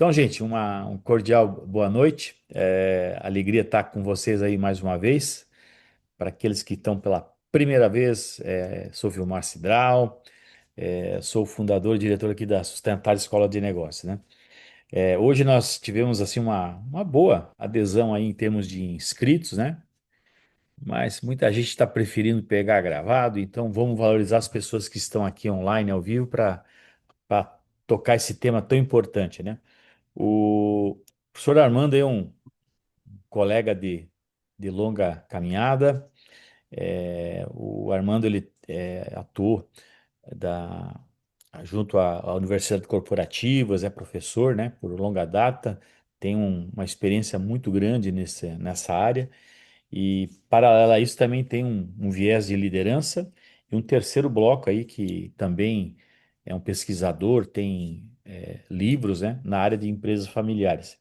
Então, gente, um cordial boa noite. Alegria estar com vocês aí mais uma vez. Para aqueles que estão pela primeira vez, sou Vilmar Cidral, sou o fundador e diretor aqui da Sustentar Escola de Negócios, né? Hoje nós tivemos assim uma boa adesão aí em termos de inscritos, né? Mas muita gente está preferindo pegar gravado, então vamos valorizar as pessoas que estão aqui online ao vivo para tocar esse tema tão importante, né? O professor Armando é um colega de longa caminhada. O Armando ele atuou da, junto à Universidade Corporativas, é professor, né, por longa data, tem uma experiência muito grande nessa área. E, paralelo a isso, também tem um viés de liderança e um terceiro bloco aí que também é um pesquisador, tem livros, né, na área de empresas familiares.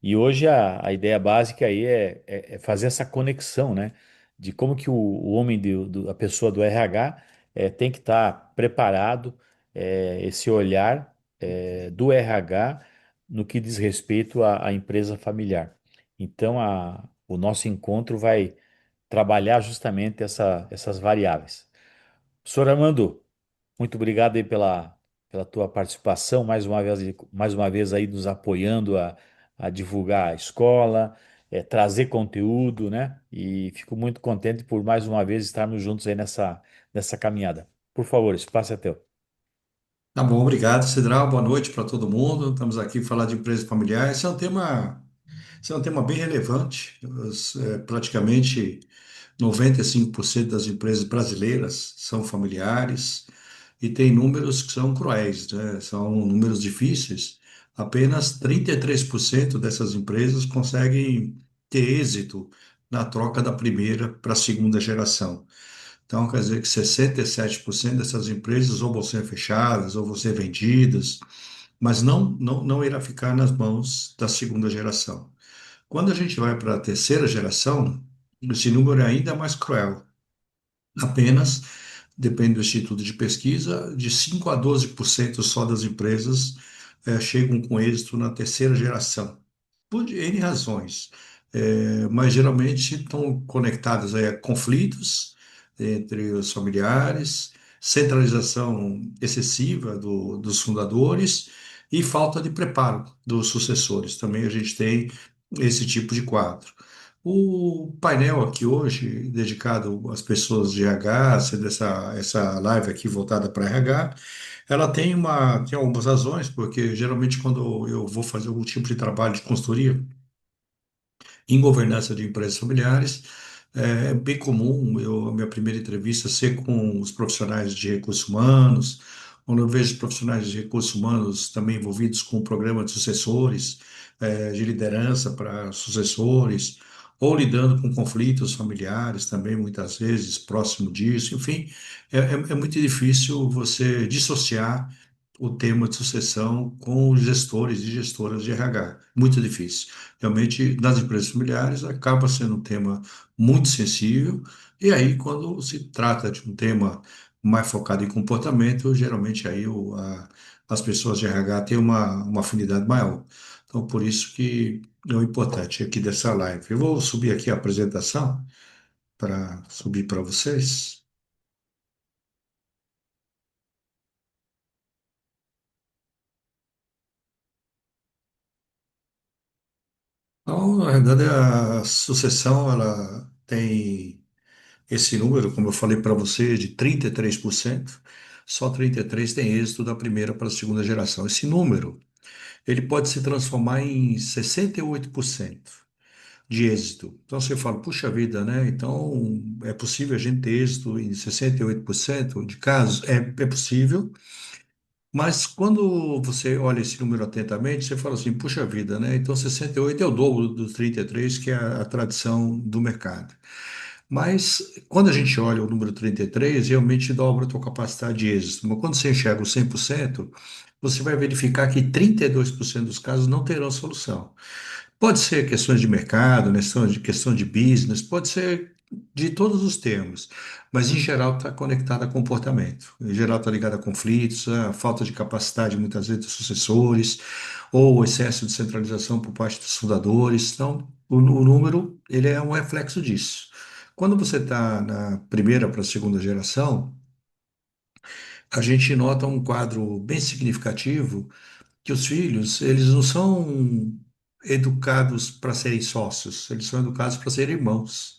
E hoje a ideia básica aí é fazer essa conexão, né? De como que o homem, a pessoa do RH tem que estar preparado, esse olhar do RH no que diz respeito à empresa familiar. Então, o nosso encontro vai trabalhar justamente essas variáveis. Professor Armando, muito obrigado aí pela tua participação, mais uma vez aí nos apoiando a divulgar a escola, trazer conteúdo, né? E fico muito contente por mais uma vez estarmos juntos aí nessa caminhada. Por favor, o espaço é teu. Tá bom, obrigado, Cidral. Boa noite para todo mundo. Estamos aqui para falar de empresas familiares. Esse é um tema bem relevante. Praticamente 95% das empresas brasileiras são familiares e tem números que são cruéis, né? São números difíceis. Apenas 33% dessas empresas conseguem ter êxito na troca da primeira para a segunda geração. Então, quer dizer que 67% dessas empresas ou vão ser fechadas ou vão ser vendidas, mas não irá ficar nas mãos da segunda geração. Quando a gente vai para a terceira geração, esse número é ainda mais cruel. Apenas, depende do Instituto de Pesquisa, de 5 a 12% só das empresas chegam com êxito na terceira geração, por N razões. Mas geralmente estão conectadas aí a conflitos entre os familiares, centralização excessiva dos fundadores e falta de preparo dos sucessores. Também a gente tem esse tipo de quadro. O painel aqui hoje, dedicado às pessoas de RH, sendo essa live aqui voltada para RH, ela tem algumas razões, porque geralmente quando eu vou fazer algum tipo de trabalho de consultoria em governança de empresas familiares, é bem comum a minha primeira entrevista ser com os profissionais de recursos humanos, quando eu vejo profissionais de recursos humanos também envolvidos com o programa de sucessores, de liderança para sucessores, ou lidando com conflitos familiares também, muitas vezes, próximo disso, enfim, é muito difícil você dissociar o tema de sucessão com os gestores e gestoras de RH. Muito difícil. Realmente, nas empresas familiares, acaba sendo um tema muito sensível, e aí, quando se trata de um tema mais focado em comportamento, geralmente aí as pessoas de RH têm uma afinidade maior. Então, por isso que é o importante aqui dessa live. Eu vou subir aqui a apresentação para subir para vocês. Então, na verdade, a sucessão, ela tem esse número, como eu falei para você, de 33%, só 33% tem êxito da primeira para a segunda geração. Esse número, ele pode se transformar em 68% de êxito. Então você fala, puxa vida, né? Então é possível a gente ter êxito em 68% de casos? É possível, mas quando você olha esse número atentamente, você fala assim, puxa vida, né? Então 68 é o dobro dos 33, que é a tradição do mercado. Mas quando a gente olha o número 33, realmente dobra a tua capacidade de êxito. Mas quando você enxerga o 100%, você vai verificar que 32% dos casos não terão solução. Pode ser questões de mercado, questão de business, pode ser de todos os termos, mas em geral está conectada a comportamento. Em geral está ligada a conflitos, a falta de capacidade muitas vezes dos sucessores, ou o excesso de centralização por parte dos fundadores. Então, o número ele é um reflexo disso. Quando você está na primeira para a segunda geração, a gente nota um quadro bem significativo que os filhos, eles não são educados para serem sócios, eles são educados para serem irmãos.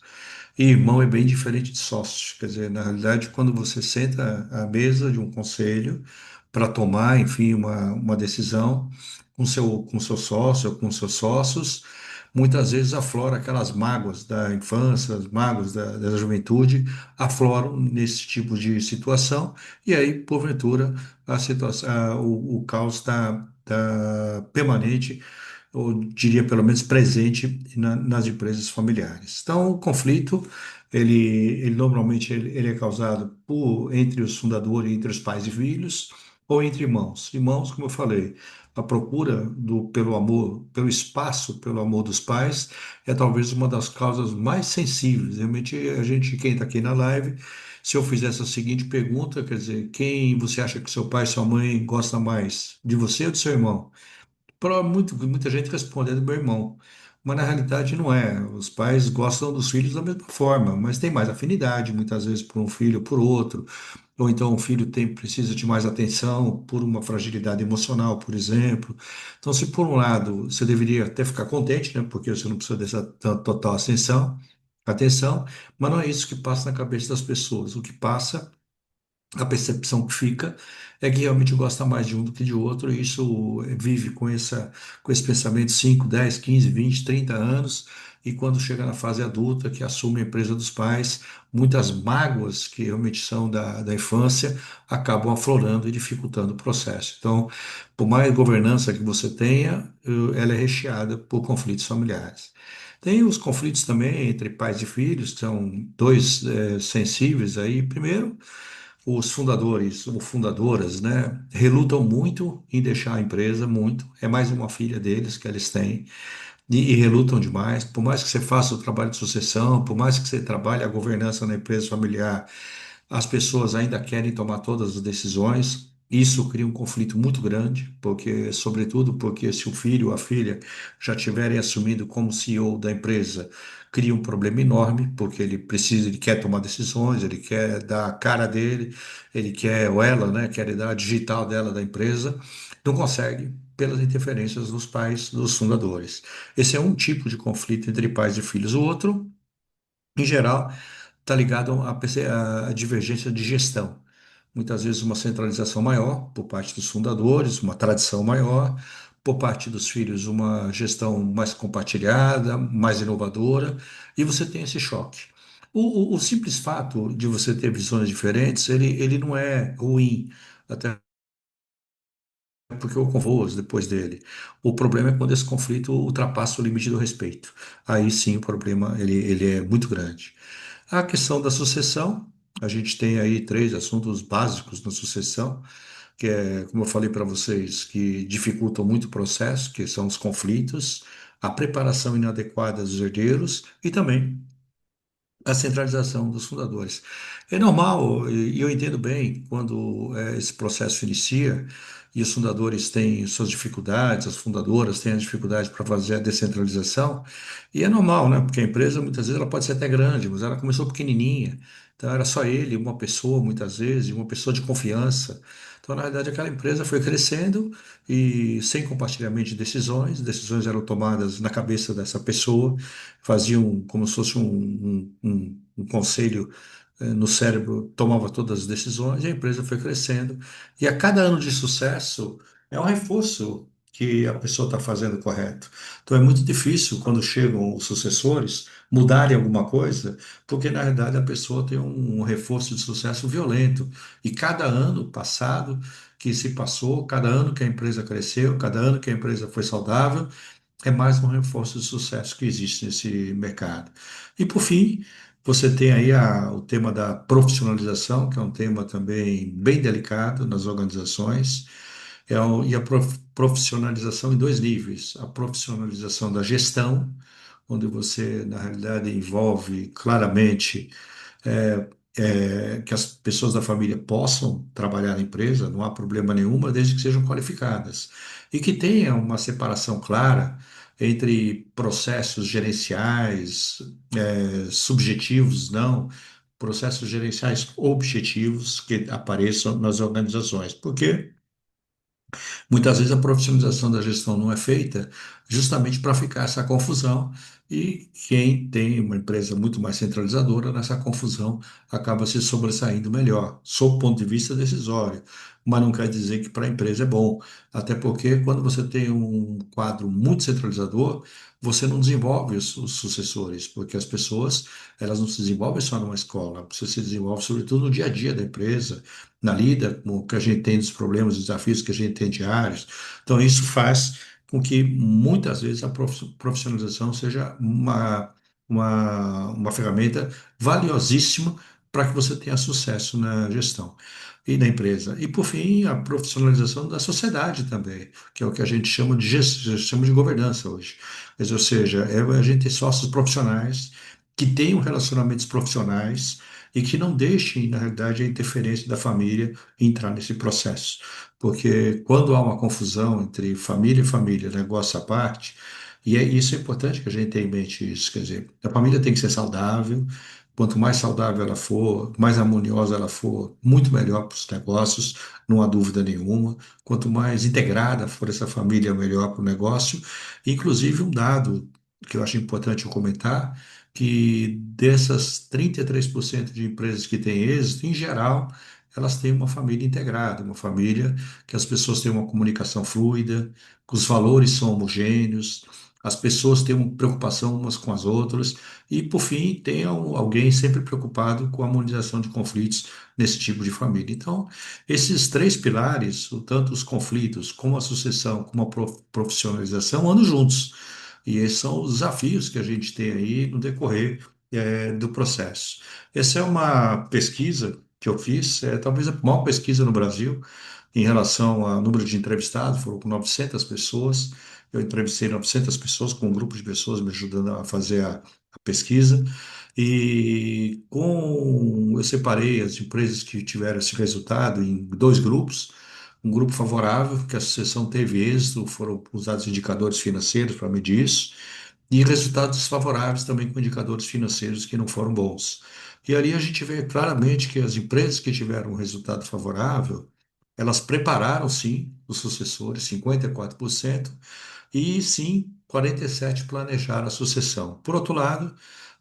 E irmão é bem diferente de sócio. Quer dizer, na realidade, quando você senta à mesa de um conselho para tomar, enfim, uma decisão com seu sócio ou com seus sócios, muitas vezes aflora aquelas mágoas da infância, as mágoas da juventude, afloram nesse tipo de situação, e aí, porventura, a situação, o caos está permanente ou diria pelo menos presente nas empresas familiares. Então, o conflito, ele normalmente ele é causado entre os fundadores, entre os pais e filhos, ou entre irmãos. Irmãos, como eu falei, a procura pelo amor, pelo espaço, pelo amor dos pais, é talvez uma das causas mais sensíveis. Realmente, a gente, quem está aqui na live, se eu fizesse a seguinte pergunta, quer dizer, quem você acha que seu pai e sua mãe gosta mais, de você ou do seu irmão? Muita gente responde, é do meu irmão. Mas na realidade não é. Os pais gostam dos filhos da mesma forma, mas tem mais afinidade, muitas vezes, por um filho ou por outro. Ou então o filho precisa de mais atenção por uma fragilidade emocional, por exemplo. Então, se por um lado você deveria até ficar contente, né, porque você não precisa dessa total atenção, mas não é isso que passa na cabeça das pessoas. O que passa a percepção que fica é que realmente gosta mais de um do que de outro, e isso vive com esse pensamento 5, 10, 15, 20, 30 anos, e quando chega na fase adulta, que assume a empresa dos pais, muitas mágoas que realmente são da infância acabam aflorando e dificultando o processo. Então, por mais governança que você tenha, ela é recheada por conflitos familiares. Tem os conflitos também entre pais e filhos, que são dois sensíveis aí. Primeiro, os fundadores ou fundadoras, né, relutam muito em deixar a empresa, muito. É mais uma filha deles que eles têm e relutam demais. Por mais que você faça o trabalho de sucessão, por mais que você trabalhe a governança na empresa familiar, as pessoas ainda querem tomar todas as decisões. Isso cria um conflito muito grande, porque, sobretudo, porque se o filho ou a filha já tiverem assumido como CEO da empresa, cria um problema enorme, porque ele precisa, ele quer tomar decisões, ele quer dar a cara dele, ele quer, ou ela, né, quer dar a digital dela da empresa, não consegue pelas interferências dos pais, dos fundadores. Esse é um tipo de conflito entre pais e filhos. O outro, em geral, está ligado à divergência de gestão. Muitas vezes uma centralização maior por parte dos fundadores, uma tradição maior, por parte dos filhos, uma gestão mais compartilhada, mais inovadora, e você tem esse choque. O simples fato de você ter visões diferentes, ele não é ruim, até porque eu convos depois dele. O problema é quando esse conflito ultrapassa o limite do respeito. Aí sim o problema ele é muito grande. A questão da sucessão, a gente tem aí três assuntos básicos na sucessão, que é, como eu falei para vocês, que dificultam muito o processo, que são os conflitos, a preparação inadequada dos herdeiros e também a centralização dos fundadores. É normal, e eu entendo bem quando esse processo inicia e os fundadores têm suas dificuldades, as fundadoras têm as dificuldades para fazer a descentralização, e é normal, né? Porque a empresa muitas vezes ela pode ser até grande, mas ela começou pequenininha, então era só ele, uma pessoa muitas vezes, uma pessoa de confiança. Então, na verdade, aquela empresa foi crescendo e sem compartilhamento de decisões, decisões eram tomadas na cabeça dessa pessoa, faziam como se fosse um conselho no cérebro, tomava todas as decisões, e a empresa foi crescendo. E a cada ano de sucesso é um reforço que a pessoa está fazendo correto. Então é muito difícil quando chegam os sucessores mudarem alguma coisa, porque na realidade a pessoa tem um reforço de sucesso violento. E cada ano passado que se passou, cada ano que a empresa cresceu, cada ano que a empresa foi saudável, é mais um reforço de sucesso que existe nesse mercado. E por fim, você tem aí o tema da profissionalização, que é um tema também bem delicado nas organizações, e a profissionalização em dois níveis: a profissionalização da gestão, onde você, na realidade, envolve claramente é, que as pessoas da família possam trabalhar na empresa, não há problema nenhuma, desde que sejam qualificadas. E que tenha uma separação clara entre processos gerenciais, subjetivos, não, processos gerenciais objetivos que apareçam nas organizações. Porque muitas vezes a profissionalização da gestão não é feita justamente para ficar essa confusão, e quem tem uma empresa muito mais centralizadora, nessa confusão acaba se sobressaindo melhor, sob o ponto de vista decisório. Mas não quer dizer que para a empresa é bom, até porque quando você tem um quadro muito centralizador, você não desenvolve os sucessores, porque as pessoas, elas não se desenvolvem só numa escola, você se desenvolve sobretudo no dia a dia da empresa, na lida com o que a gente tem dos problemas, dos desafios que a gente tem diários. Então, isso faz com que muitas vezes a profissionalização seja uma ferramenta valiosíssima para que você tenha sucesso na gestão e na empresa. E, por fim, a profissionalização da sociedade também, que é o que a gente chama de gestão, chama de governança hoje. Ou seja, a gente ter sócios profissionais que tenham relacionamentos profissionais e que não deixem, na realidade, a interferência da família entrar nesse processo. Porque quando há uma confusão entre família e família, negócio à parte, isso é importante que a gente tenha em mente isso, quer dizer, a família tem que ser saudável, quanto mais saudável ela for, mais harmoniosa ela for, muito melhor para os negócios, não há dúvida nenhuma. Quanto mais integrada for essa família, melhor para o negócio. Inclusive, um dado que eu acho importante eu comentar, que dessas 33% de empresas que têm êxito, em geral, elas têm uma família integrada, uma família que as pessoas têm uma comunicação fluida, que os valores são homogêneos, as pessoas têm uma preocupação umas com as outras, e, por fim, tem alguém sempre preocupado com a harmonização de conflitos nesse tipo de família. Então, esses três pilares, tanto os conflitos, como a sucessão, como a profissionalização, andam juntos. E esses são os desafios que a gente tem aí no decorrer, do processo. Essa é uma pesquisa que eu fiz, talvez a maior pesquisa no Brasil em relação ao número de entrevistados, foram com 900 pessoas. Eu entrevistei 900 pessoas, com um grupo de pessoas me ajudando a fazer a pesquisa. Eu separei as empresas que tiveram esse resultado em dois grupos. Um grupo favorável, que a sucessão teve êxito, foram usados indicadores financeiros para medir isso, e resultados desfavoráveis também com indicadores financeiros que não foram bons. E ali a gente vê claramente que as empresas que tiveram um resultado favorável, elas prepararam sim os sucessores, 54%, e sim, 47% planejaram a sucessão. Por outro lado,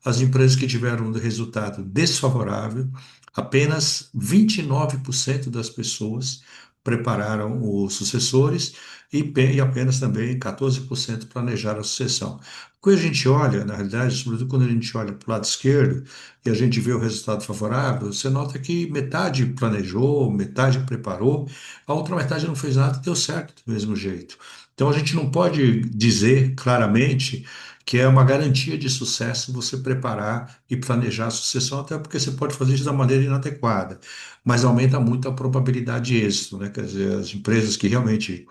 as empresas que tiveram um resultado desfavorável, apenas 29% das pessoas prepararam os sucessores, e apenas também 14% planejaram a sucessão. Quando a gente olha, na realidade, sobretudo quando a gente olha para o lado esquerdo e a gente vê o resultado favorável, você nota que metade planejou, metade preparou, a outra metade não fez nada e deu certo do mesmo jeito. Então a gente não pode dizer claramente que é uma garantia de sucesso você preparar e planejar a sucessão, até porque você pode fazer isso da maneira inadequada, mas aumenta muito a probabilidade de êxito, né? Quer dizer, as empresas que realmente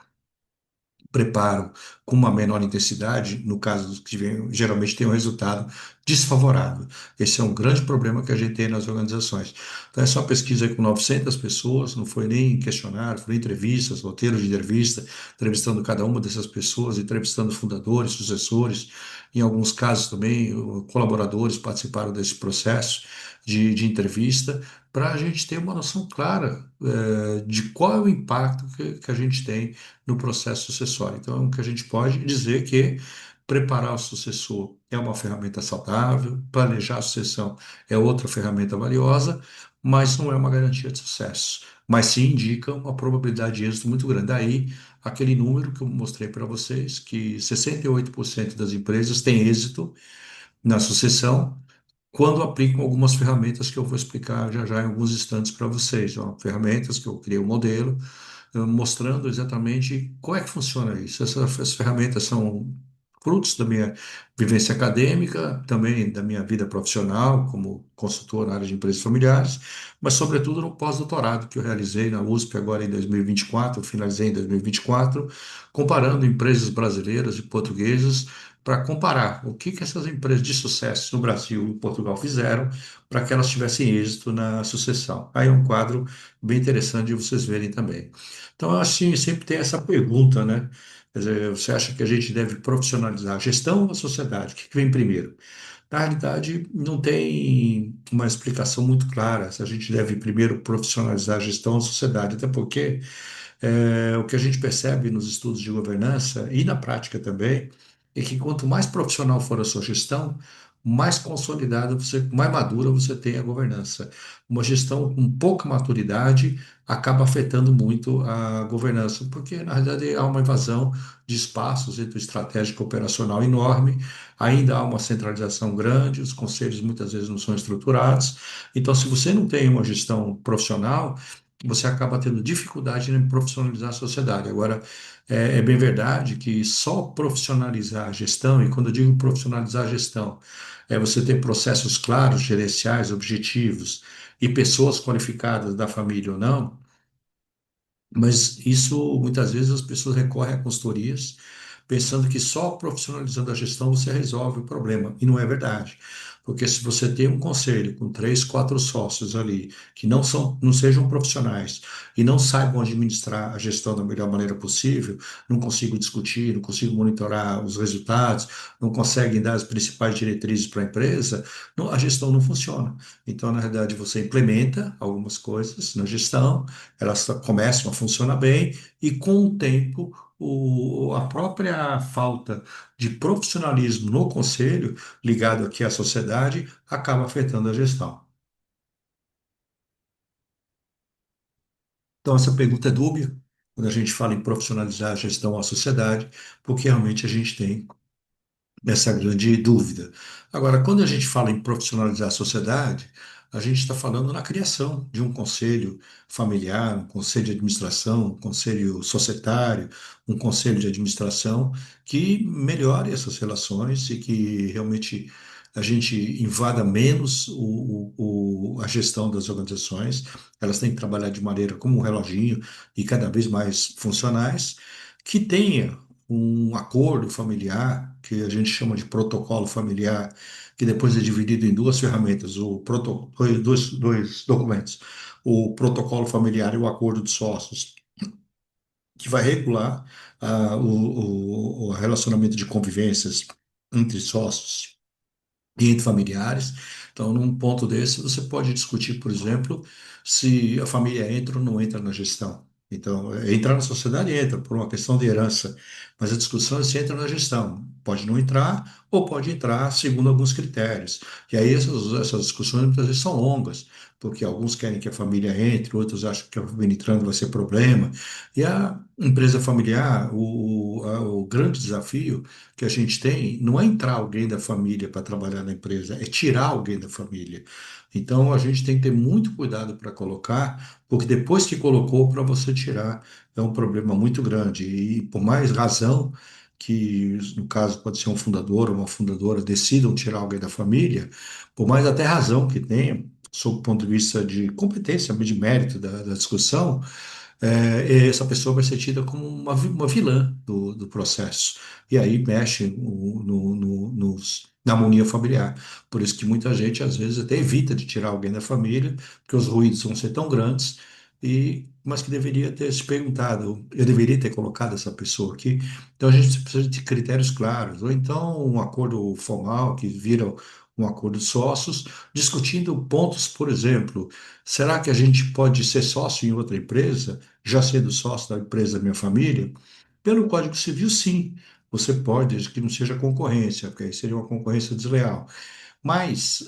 preparam com uma menor intensidade, no caso dos que geralmente tem um resultado desfavorável. Esse é um grande problema que a gente tem nas organizações. Então, essa é uma pesquisa aí com 900 pessoas, não foi nem questionário, foi entrevistas, roteiros de entrevista, entrevistando cada uma dessas pessoas, entrevistando fundadores, sucessores, em alguns casos também, colaboradores participaram desse processo de entrevista, para a gente ter uma noção clara, de qual é o impacto que a gente tem no processo sucessório. Então, o que a gente pode dizer que preparar o sucessor é uma ferramenta saudável, planejar a sucessão é outra ferramenta valiosa, mas não é uma garantia de sucesso. Mas sim indica uma probabilidade de êxito muito grande. Daí, aquele número que eu mostrei para vocês, que 68% das empresas têm êxito na sucessão, quando aplicam algumas ferramentas que eu vou explicar já já em alguns instantes para vocês. São ferramentas que eu criei um modelo, mostrando exatamente como é que funciona isso. Essas ferramentas são frutos da minha vivência acadêmica, também da minha vida profissional como consultor na área de empresas familiares, mas sobretudo no pós-doutorado que eu realizei na USP agora em 2024, eu finalizei em 2024, comparando empresas brasileiras e portuguesas para comparar o que essas empresas de sucesso no Brasil e Portugal fizeram para que elas tivessem êxito na sucessão. Aí é um quadro bem interessante de vocês verem também. Então, eu acho que sempre tem essa pergunta, né? Quer dizer, você acha que a gente deve profissionalizar a gestão ou a sociedade? O que que vem primeiro? Na realidade, não tem uma explicação muito clara se a gente deve primeiro profissionalizar a gestão ou a sociedade, até porque o que a gente percebe nos estudos de governança e na prática também é que quanto mais profissional for a sua gestão, mais consolidada você, mais madura você tem a governança. Uma gestão com pouca maturidade acaba afetando muito a governança, porque na realidade há uma invasão de espaços entre o estratégico e o operacional enorme, ainda há uma centralização grande, os conselhos muitas vezes não são estruturados. Então, se você não tem uma gestão profissional, você acaba tendo dificuldade em profissionalizar a sociedade. Agora, é bem verdade que só profissionalizar a gestão, e quando eu digo profissionalizar a gestão, é você ter processos claros, gerenciais, objetivos e pessoas qualificadas da família ou não, mas isso, muitas vezes, as pessoas recorrem a consultorias, pensando que só profissionalizando a gestão você resolve o problema. E não é verdade. Porque se você tem um conselho com três, quatro sócios ali, que não sejam profissionais e não saibam administrar a gestão da melhor maneira possível, não consigo discutir, não consigo monitorar os resultados, não conseguem dar as principais diretrizes para a empresa, a gestão não funciona. Então, na verdade, você implementa algumas coisas na gestão, elas começam a funcionar bem e com o tempo a própria falta de profissionalismo no conselho, ligado aqui à sociedade, acaba afetando a gestão. Então, essa pergunta é dúbia quando a gente fala em profissionalizar a gestão à sociedade, porque realmente a gente tem essa grande dúvida. Agora, quando a gente fala em profissionalizar a sociedade, a gente está falando na criação de um conselho familiar, um conselho de administração, um conselho societário, um conselho de administração que melhore essas relações e que realmente a gente invada menos a gestão das organizações. Elas têm que trabalhar de maneira como um reloginho e cada vez mais funcionais, que tenha um acordo familiar, que a gente chama de protocolo familiar, que depois é dividido em duas ferramentas, dois documentos, o protocolo familiar e o acordo de sócios, que vai regular o relacionamento de convivências entre sócios e entre familiares. Então, num ponto desse, você pode discutir, por exemplo, se a família entra ou não entra na gestão. Então, entrar na sociedade entra por uma questão de herança, mas a discussão é se entra na gestão. Pode não entrar ou pode entrar segundo alguns critérios. E aí essas discussões muitas vezes são longas, porque alguns querem que a família entre, outros acham que a família entrando vai ser problema. E a empresa familiar, o grande desafio que a gente tem não é entrar alguém da família para trabalhar na empresa, é tirar alguém da família. Então a gente tem que ter muito cuidado para colocar, porque depois que colocou, para você tirar, é um problema muito grande. E por mais razão que, no caso, pode ser um fundador ou uma fundadora, decidam tirar alguém da família, por mais até razão que tenha, sob o ponto de vista de competência, de mérito da discussão, essa pessoa vai ser tida como uma vilã do processo. E aí mexe na harmonia familiar. Por isso que muita gente, às vezes, até evita de tirar alguém da família, porque os ruídos vão ser tão grandes, mas que deveria ter se perguntado, eu deveria ter colocado essa pessoa aqui. Então a gente precisa de critérios claros, ou então um acordo formal que vira um acordo de sócios, discutindo pontos, por exemplo, será que a gente pode ser sócio em outra empresa? Já sendo sócio da empresa da minha família, pelo Código Civil, sim, você pode, desde que não seja concorrência, porque aí seria uma concorrência desleal. Mas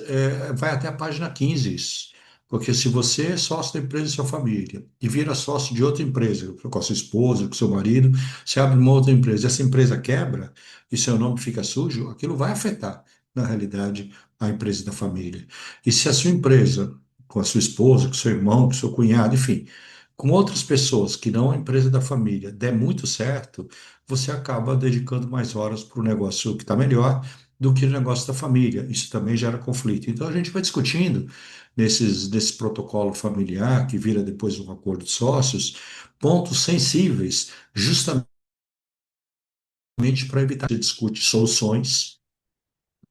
vai até a página 15 isso. Porque se você é sócio da empresa de sua família e vira sócio de outra empresa, com a sua esposa, com o seu marido, você abre uma outra empresa, e essa empresa quebra e seu nome fica sujo, aquilo vai afetar, na realidade, a empresa da família. E se a sua empresa, com a sua esposa, com seu irmão, com seu cunhado, enfim, com outras pessoas que não a empresa da família der muito certo, você acaba dedicando mais horas para o negócio que está melhor do que o negócio da família. Isso também gera conflito. Então a gente vai discutindo nesse protocolo familiar, que vira depois um acordo de sócios, pontos sensíveis, justamente para evitar, você discute soluções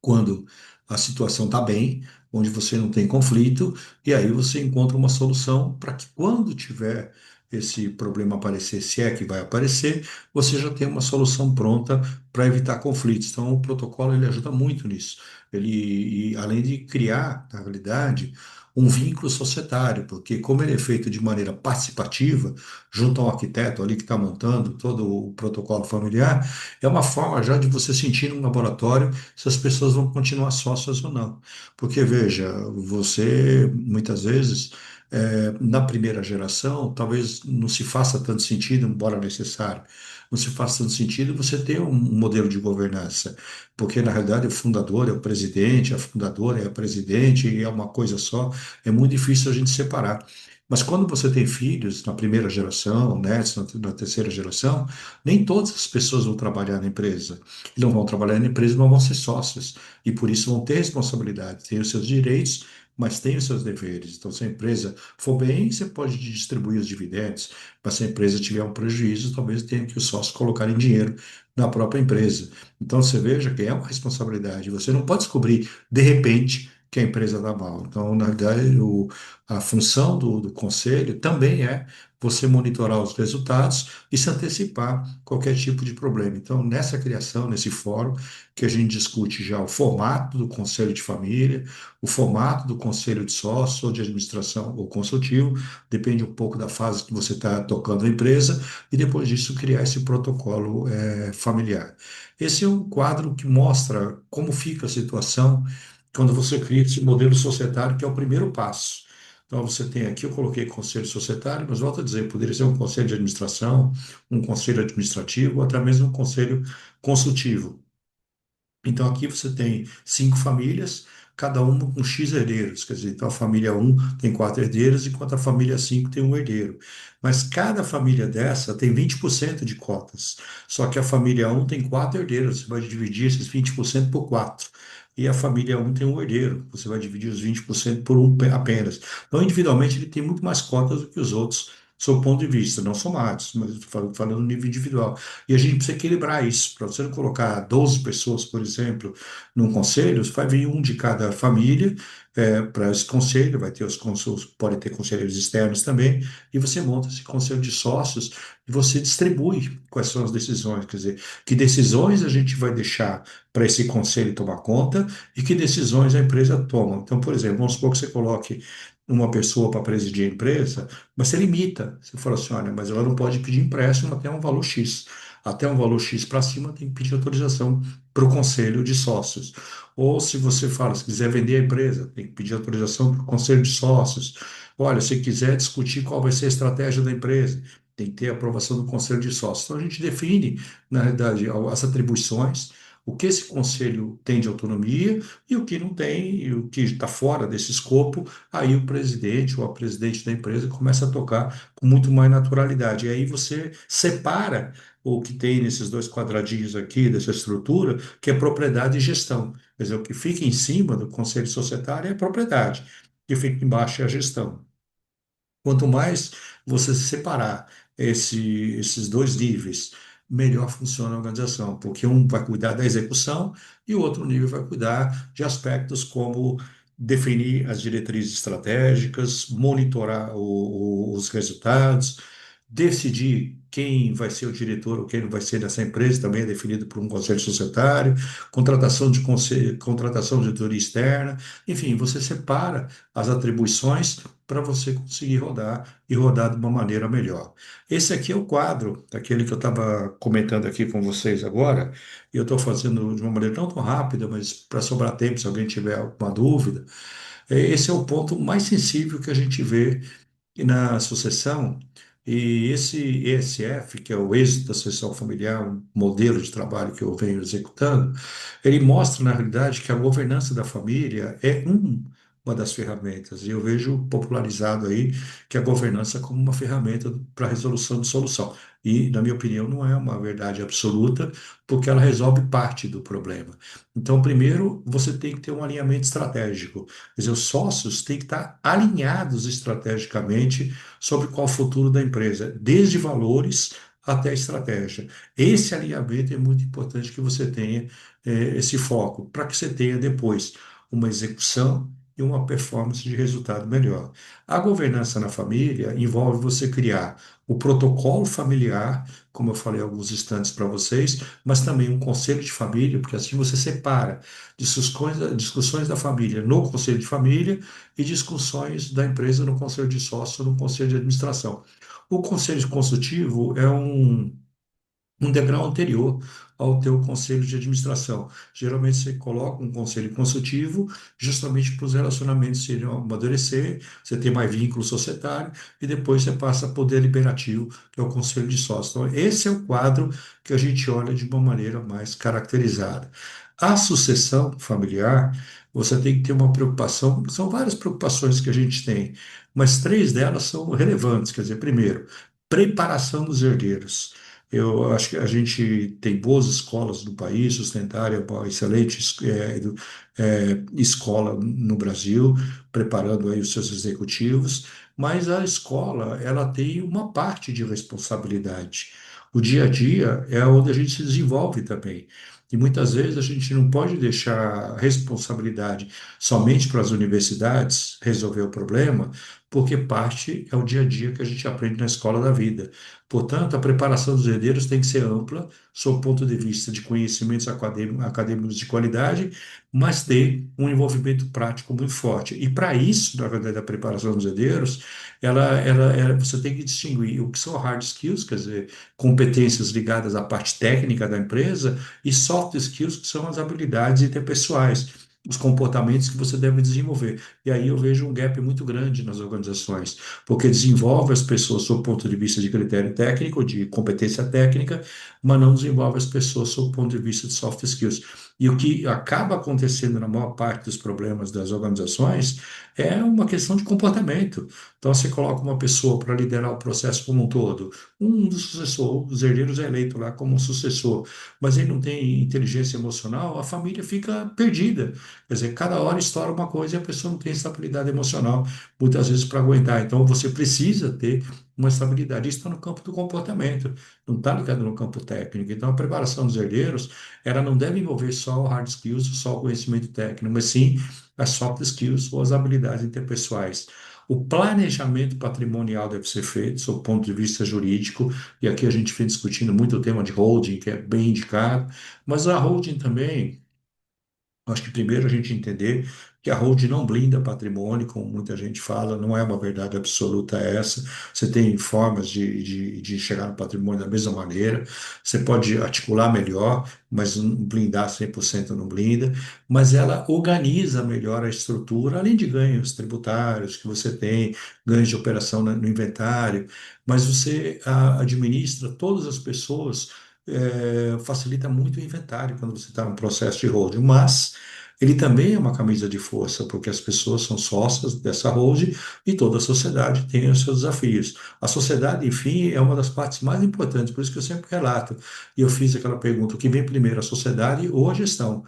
quando a situação está bem, onde você não tem conflito, e aí você encontra uma solução para que quando tiver esse problema aparecer, se é que vai aparecer, você já tem uma solução pronta para evitar conflitos. Então, o protocolo ele ajuda muito nisso. Ele, e além de criar, na realidade, um vínculo societário, porque como ele é feito de maneira participativa, junto ao arquiteto ali que está montando todo o protocolo familiar, é uma forma já de você sentir um laboratório se as pessoas vão continuar sócias ou não. Porque, veja, você, muitas vezes, na primeira geração, talvez não se faça tanto sentido, embora necessário, não se faça tanto sentido você ter um modelo de governança, porque, na realidade, o fundador é o presidente, a fundadora é a presidente, e é uma coisa só, é muito difícil a gente separar. Mas quando você tem filhos na primeira geração, netos na terceira geração, nem todas as pessoas vão trabalhar na empresa que não vão trabalhar na empresa, não vão ser sócios, e por isso vão ter responsabilidade, têm os seus direitos, mas têm os seus deveres. Então, se a empresa for bem, você pode distribuir os dividendos, mas se a empresa tiver um prejuízo, talvez tenha que os sócios colocarem dinheiro na própria empresa. Então, você veja que é uma responsabilidade, você não pode descobrir, de repente, que a empresa está mal. Então, na verdade, a função do conselho também é você monitorar os resultados e se antecipar qualquer tipo de problema. Então, nessa criação, nesse fórum, que a gente discute já o formato do conselho de família, o formato do conselho de sócio ou de administração ou consultivo, depende um pouco da fase que você está tocando a empresa, e depois disso criar esse protocolo familiar. Esse é um quadro que mostra como fica a situação quando você cria esse modelo societário, que é o primeiro passo. Então, você tem aqui, eu coloquei conselho societário, mas volto a dizer, poderia ser um conselho de administração, um conselho administrativo, ou até mesmo um conselho consultivo. Então, aqui você tem 5 famílias, cada uma com X herdeiros. Quer dizer, então a família um tem 4 herdeiros, enquanto a família 5 tem um herdeiro. Mas cada família dessa tem 20% de cotas. Só que a família um tem 4 herdeiros. Você vai dividir esses 20% por 4. E a família um tem um herdeiro. Você vai dividir os 20% por um apenas. Então, individualmente, ele tem muito mais cotas do que os outros, sob o ponto de vista, não somados, mas eu estou falando no nível individual. E a gente precisa equilibrar isso. Para você não colocar 12 pessoas, por exemplo, num conselho, vai vir um de cada família para esse conselho, vai ter os conselhos, pode ter conselheiros externos também, e você monta esse conselho de sócios e você distribui quais são as decisões, quer dizer, que decisões a gente vai deixar para esse conselho tomar conta e que decisões a empresa toma. Então, por exemplo, vamos supor que você coloque uma pessoa para presidir a empresa, mas você limita. Você fala assim, olha, mas ela não pode pedir empréstimo até um valor X. Até um valor X para cima tem que pedir autorização para o conselho de sócios. Ou se você fala, se quiser vender a empresa, tem que pedir autorização para o conselho de sócios. Olha, se quiser discutir qual vai ser a estratégia da empresa, tem que ter a aprovação do conselho de sócios. Então a gente define, na realidade, as atribuições, o que esse conselho tem de autonomia e o que não tem, e o que está fora desse escopo, aí o presidente ou a presidente da empresa começa a tocar com muito mais naturalidade. E aí você separa o que tem nesses dois quadradinhos aqui dessa estrutura, que é propriedade e gestão. Quer dizer, o que fica em cima do conselho societário é a propriedade, o que fica embaixo é a gestão. Quanto mais você separar esses dois níveis, melhor funciona a organização, porque um vai cuidar da execução e o outro nível vai cuidar de aspectos como definir as diretrizes estratégicas, monitorar os resultados, decidir quem vai ser o diretor ou quem não vai ser dessa empresa, também é definido por um conselho societário, contratação de conselho, contratação de auditoria externa, enfim, você separa as atribuições para você conseguir rodar e rodar de uma maneira melhor. Esse aqui é o quadro, aquele que eu estava comentando aqui com vocês agora, e eu estou fazendo de uma maneira não tão rápida, mas para sobrar tempo, se alguém tiver alguma dúvida. Esse é o ponto mais sensível que a gente vê na sucessão, e esse ESF, que é o êxito da sucessão familiar, um modelo de trabalho que eu venho executando, ele mostra, na realidade, que a governança da família é uma das ferramentas, e eu vejo popularizado aí que a governança como uma ferramenta para resolução de solução. E, na minha opinião, não é uma verdade absoluta, porque ela resolve parte do problema. Então, primeiro, você tem que ter um alinhamento estratégico. Quer dizer, os sócios têm que estar alinhados estrategicamente sobre qual o futuro da empresa, desde valores até a estratégia. Esse alinhamento é muito importante que você tenha esse foco, para que você tenha depois uma execução e uma performance de resultado melhor. A governança na família envolve você criar o protocolo familiar, como eu falei alguns instantes para vocês, mas também um conselho de família, porque assim você separa discussões da família no conselho de família e discussões da empresa no conselho de sócio, no conselho de administração. O conselho consultivo é um degrau anterior ao teu conselho de administração. Geralmente você coloca um conselho consultivo justamente para os relacionamentos se amadurecer, você ter mais vínculo societário e depois você passa a poder liberativo, que é o conselho de sócios. Então, esse é o quadro que a gente olha de uma maneira mais caracterizada. A sucessão familiar, você tem que ter uma preocupação, são várias preocupações que a gente tem, mas três delas são relevantes. Quer dizer, primeiro, preparação dos herdeiros. Eu acho que a gente tem boas escolas no país, sustentária, uma excelente escola no Brasil, preparando aí os seus executivos, mas a escola, ela tem uma parte de responsabilidade. O dia a dia é onde a gente se desenvolve também. E muitas vezes a gente não pode deixar a responsabilidade somente para as universidades resolver o problema, porque parte é o dia a dia que a gente aprende na escola da vida. Portanto, a preparação dos herdeiros tem que ser ampla, sob o ponto de vista de conhecimentos acadêmicos de qualidade, mas ter um envolvimento prático muito forte. E para isso, na verdade, a preparação dos herdeiros, você tem que distinguir o que são hard skills, quer dizer, competências ligadas à parte técnica da empresa, e soft skills, que são as habilidades interpessoais, os comportamentos que você deve desenvolver. E aí eu vejo um gap muito grande nas organizações, porque desenvolve as pessoas sob o ponto de vista de critério técnico, de competência técnica, mas não desenvolve as pessoas sob o ponto de vista de soft skills. E o que acaba acontecendo na maior parte dos problemas das organizações é uma questão de comportamento. Então, você coloca uma pessoa para liderar o processo como um todo, um dos sucessores, os herdeiros é eleito lá como um sucessor, mas ele não tem inteligência emocional, a família fica perdida. Quer dizer, cada hora estoura uma coisa e a pessoa não tem estabilidade emocional, muitas vezes, para aguentar. Então, você precisa ter uma estabilidade. Isso está no campo do comportamento, não está ligado no campo técnico. Então, a preparação dos herdeiros, ela não deve envolver só o hard skills, só o conhecimento técnico, mas sim as soft skills ou as habilidades interpessoais. O planejamento patrimonial deve ser feito, sob o ponto de vista jurídico, e aqui a gente vem discutindo muito o tema de holding, que é bem indicado, mas a holding também. Acho que primeiro a gente entender que a holding não blinda patrimônio, como muita gente fala, não é uma verdade absoluta essa. Você tem formas de chegar no patrimônio da mesma maneira. Você pode articular melhor, mas blindar 100% não blinda. Mas ela organiza melhor a estrutura, além de ganhos tributários que você tem, ganhos de operação no inventário. Mas você administra todas as pessoas. Facilita muito o inventário quando você está no processo de holding, mas ele também é uma camisa de força, porque as pessoas são sócias dessa holding e toda a sociedade tem os seus desafios. A sociedade, enfim, é uma das partes mais importantes, por isso que eu sempre relato, e eu fiz aquela pergunta, o que vem primeiro, a sociedade ou a gestão?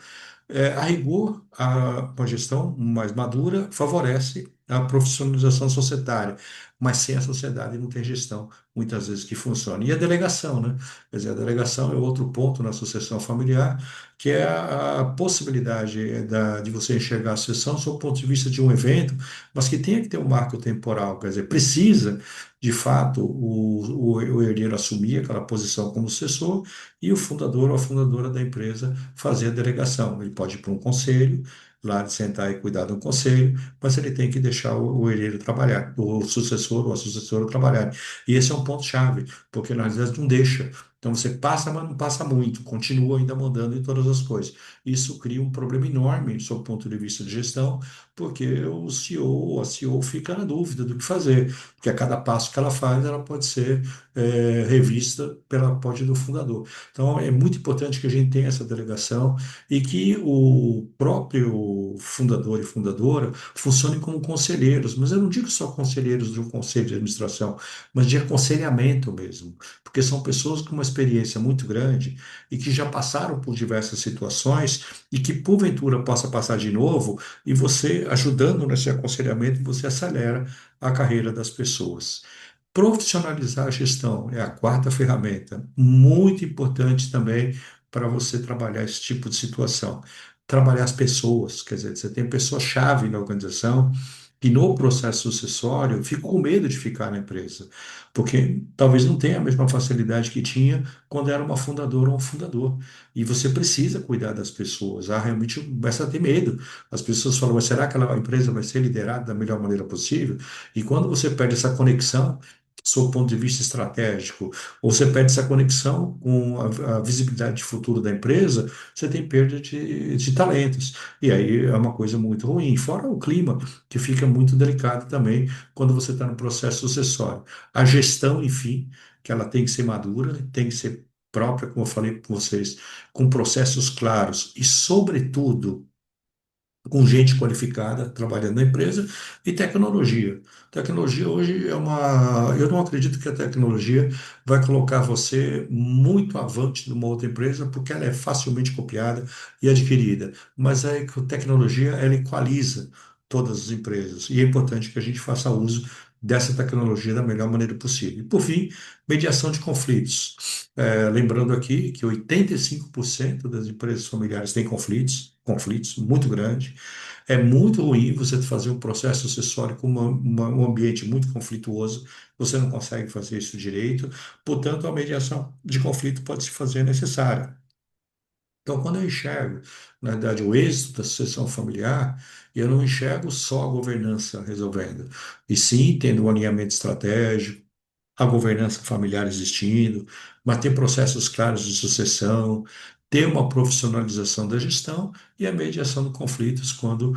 A rigor, uma gestão mais madura favorece a profissionalização societária, mas sem a sociedade não tem gestão, muitas vezes, que funciona. E a delegação, né? Quer dizer, a delegação é outro ponto na sucessão familiar, que é a possibilidade de você enxergar a sucessão sob o ponto de vista de um evento, mas que tenha que ter um marco temporal, quer dizer, precisa, de fato, o herdeiro assumir aquela posição como sucessor e o fundador ou a fundadora da empresa fazer a delegação. Ele pode ir para um conselho, lá de sentar e cuidar do conselho, mas ele tem que deixar o herdeiro trabalhar, o sucessor ou a sucessora trabalhar. E esse é um ponto-chave, porque às vezes não deixa. Então você passa, mas não passa muito, continua ainda mandando em todas as coisas. Isso cria um problema enorme, sob o ponto de vista de gestão, porque o CEO ou a CEO fica na dúvida do que fazer, porque a cada passo que ela faz, ela pode ser revista pela parte do fundador. Então, é muito importante que a gente tenha essa delegação e que o próprio fundador e fundadora funcionem como conselheiros, mas eu não digo só conselheiros de um conselho de administração, mas de aconselhamento mesmo, porque são pessoas com uma experiência muito grande e que já passaram por diversas situações e que, porventura, possa passar de novo, e você, ajudando nesse aconselhamento, você acelera a carreira das pessoas. Profissionalizar a gestão é a quarta ferramenta, muito importante também para você trabalhar esse tipo de situação. Trabalhar as pessoas, quer dizer, você tem pessoa-chave na organização que no processo sucessório fica com medo de ficar na empresa, porque talvez não tenha a mesma facilidade que tinha quando era uma fundadora ou um fundador. E você precisa cuidar das pessoas. Ah, realmente começa a ter medo. As pessoas falam, mas será que aquela empresa vai ser liderada da melhor maneira possível? E quando você perde essa conexão, sob o ponto de vista estratégico, ou você perde essa conexão com a visibilidade de futuro da empresa, você tem perda de talentos. E aí é uma coisa muito ruim. Fora o clima, que fica muito delicado também quando você está no processo sucessório. A gestão, enfim, que ela tem que ser madura, tem que ser própria, como eu falei com vocês, com processos claros e, sobretudo, com gente qualificada trabalhando na empresa e tecnologia. Tecnologia hoje é uma. Eu não acredito que a tecnologia vai colocar você muito avante de uma outra empresa, porque ela é facilmente copiada e adquirida. Mas é que a tecnologia ela equaliza todas as empresas e é importante que a gente faça uso dessa tecnologia da melhor maneira possível. E, por fim, mediação de conflitos. Lembrando aqui que 85% das empresas familiares têm conflitos muito grandes. É muito ruim você fazer um processo sucessório com um ambiente muito conflituoso, você não consegue fazer isso direito, portanto, a mediação de conflito pode se fazer necessária. Então, quando eu enxergo, na verdade, o êxito da sucessão familiar, eu não enxergo só a governança resolvendo, e sim tendo um alinhamento estratégico, a governança familiar existindo, mas ter processos claros de sucessão, ter uma profissionalização da gestão e a mediação de conflitos quando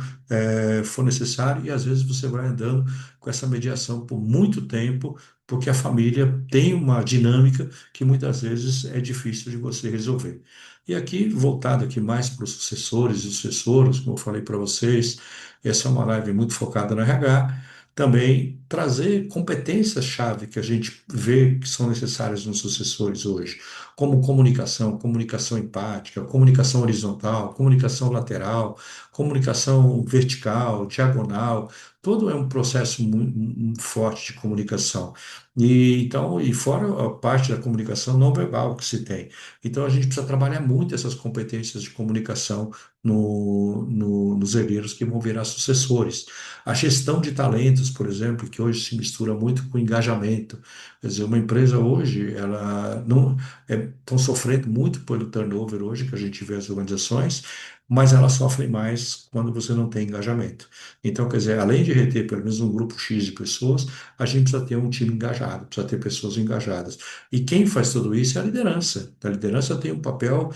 for necessário. E às vezes você vai andando com essa mediação por muito tempo, porque a família tem uma dinâmica que muitas vezes é difícil de você resolver. E aqui, voltado aqui mais para os sucessores e sucessoras, como eu falei para vocês, essa é uma live muito focada no RH, também trazer competências-chave que a gente vê que são necessárias nos sucessores hoje, como comunicação, comunicação empática, comunicação horizontal, comunicação lateral, comunicação vertical, diagonal, todo é um processo muito forte de comunicação. E então, e fora a parte da comunicação não verbal que se tem. Então a gente precisa trabalhar muito essas competências de comunicação nos herdeiros que vão virar sucessores. A gestão de talentos, por exemplo, que hoje se mistura muito com engajamento. Quer dizer, uma empresa hoje, ela não estão sofrendo muito pelo turnover hoje, que a gente vê as organizações, mas elas sofrem mais quando você não tem engajamento. Então, quer dizer, além de reter pelo menos um grupo X de pessoas, a gente precisa ter um time engajado, precisa ter pessoas engajadas. E quem faz tudo isso é a liderança. A liderança tem um papel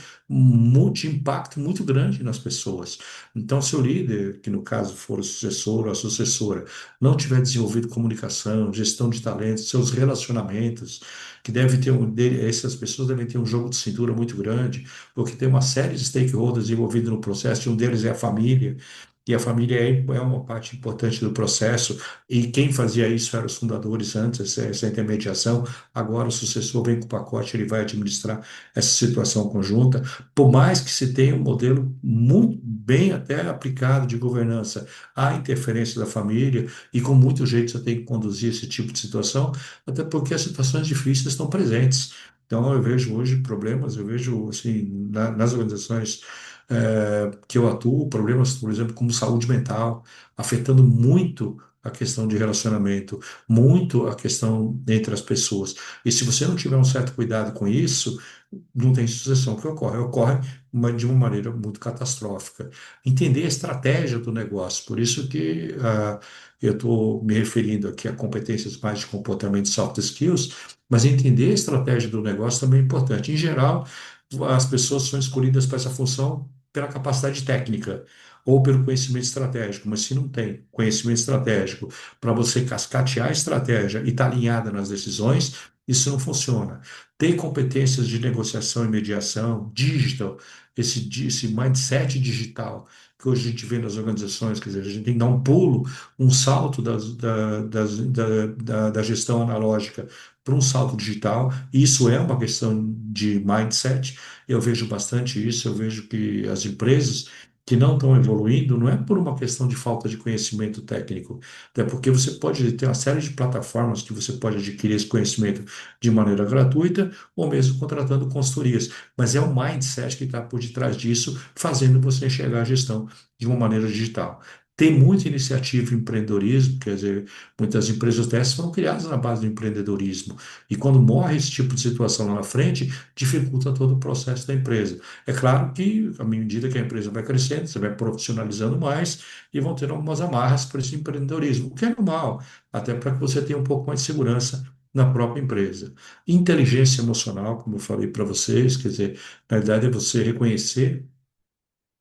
de impacto muito grande nas pessoas. Então, se o líder, que no caso for o sucessor ou a sucessora, não tiver desenvolvido comunicação, gestão de talentos, seus relacionamentos, que deve ter essas pessoas devem ter um jogo de cintura muito grande, porque tem uma série de stakeholders envolvidos no processo, e um deles é a família. E a família é uma parte importante do processo, e quem fazia isso eram os fundadores antes, essa intermediação. Agora o sucessor vem com o pacote, ele vai administrar essa situação conjunta. Por mais que se tenha um modelo muito bem até aplicado de governança à interferência da família, e com muito jeito você tem que conduzir esse tipo de situação, até porque as situações difíceis estão presentes. Então, eu vejo hoje problemas, eu vejo, assim, nas organizações que eu atuo, problemas, por exemplo, como saúde mental, afetando muito a questão de relacionamento, muito a questão entre as pessoas. E se você não tiver um certo cuidado com isso, não tem sucessão que ocorre. Ocorre de uma maneira muito catastrófica. Entender a estratégia do negócio. Por isso que eu estou me referindo aqui a competências mais de comportamento, soft skills, mas entender a estratégia do negócio também é importante. Em geral, as pessoas são escolhidas para essa função pela capacidade técnica ou pelo conhecimento estratégico, mas se não tem conhecimento estratégico para você cascatear a estratégia e estar alinhada nas decisões, isso não funciona. Ter competências de negociação e mediação, digital, esse mindset digital que hoje a gente vê nas organizações, quer dizer, a gente tem que dar um pulo, um salto da gestão analógica para um salto digital. Isso é uma questão de mindset. Eu vejo bastante isso, eu vejo que as empresas que não estão evoluindo, não é por uma questão de falta de conhecimento técnico, até porque você pode ter uma série de plataformas que você pode adquirir esse conhecimento de maneira gratuita ou mesmo contratando consultorias, mas é o mindset que está por detrás disso, fazendo você enxergar a gestão de uma maneira digital. Tem muita iniciativa em empreendedorismo, quer dizer, muitas empresas dessas foram criadas na base do empreendedorismo. E quando morre esse tipo de situação lá na frente, dificulta todo o processo da empresa. É claro que, à medida que a empresa vai crescendo, você vai profissionalizando mais e vão ter algumas amarras para esse empreendedorismo, o que é normal, até para que você tenha um pouco mais de segurança na própria empresa. Inteligência emocional, como eu falei para vocês, quer dizer, na verdade é você reconhecer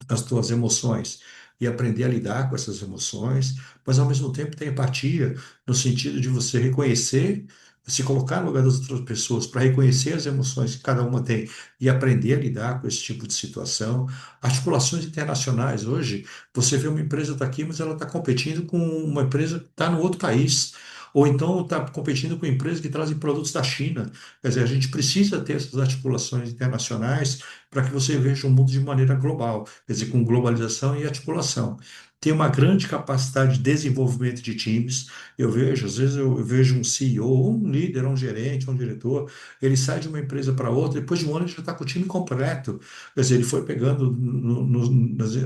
as tuas emoções e aprender a lidar com essas emoções, mas ao mesmo tempo ter empatia, no sentido de você reconhecer, se colocar no lugar das outras pessoas para reconhecer as emoções que cada uma tem e aprender a lidar com esse tipo de situação. Articulações internacionais, hoje, você vê uma empresa está aqui, mas ela está competindo com uma empresa que está no outro país. Ou então está competindo com empresas que trazem produtos da China. Quer dizer, a gente precisa ter essas articulações internacionais para que você veja o mundo de maneira global, quer dizer, com globalização e articulação. Tem uma grande capacidade de desenvolvimento de times. Eu vejo, às vezes eu vejo um CEO, um líder, um gerente, um diretor, ele sai de uma empresa para outra, depois de um ano ele já está com o time completo. Quer dizer, ele foi pegando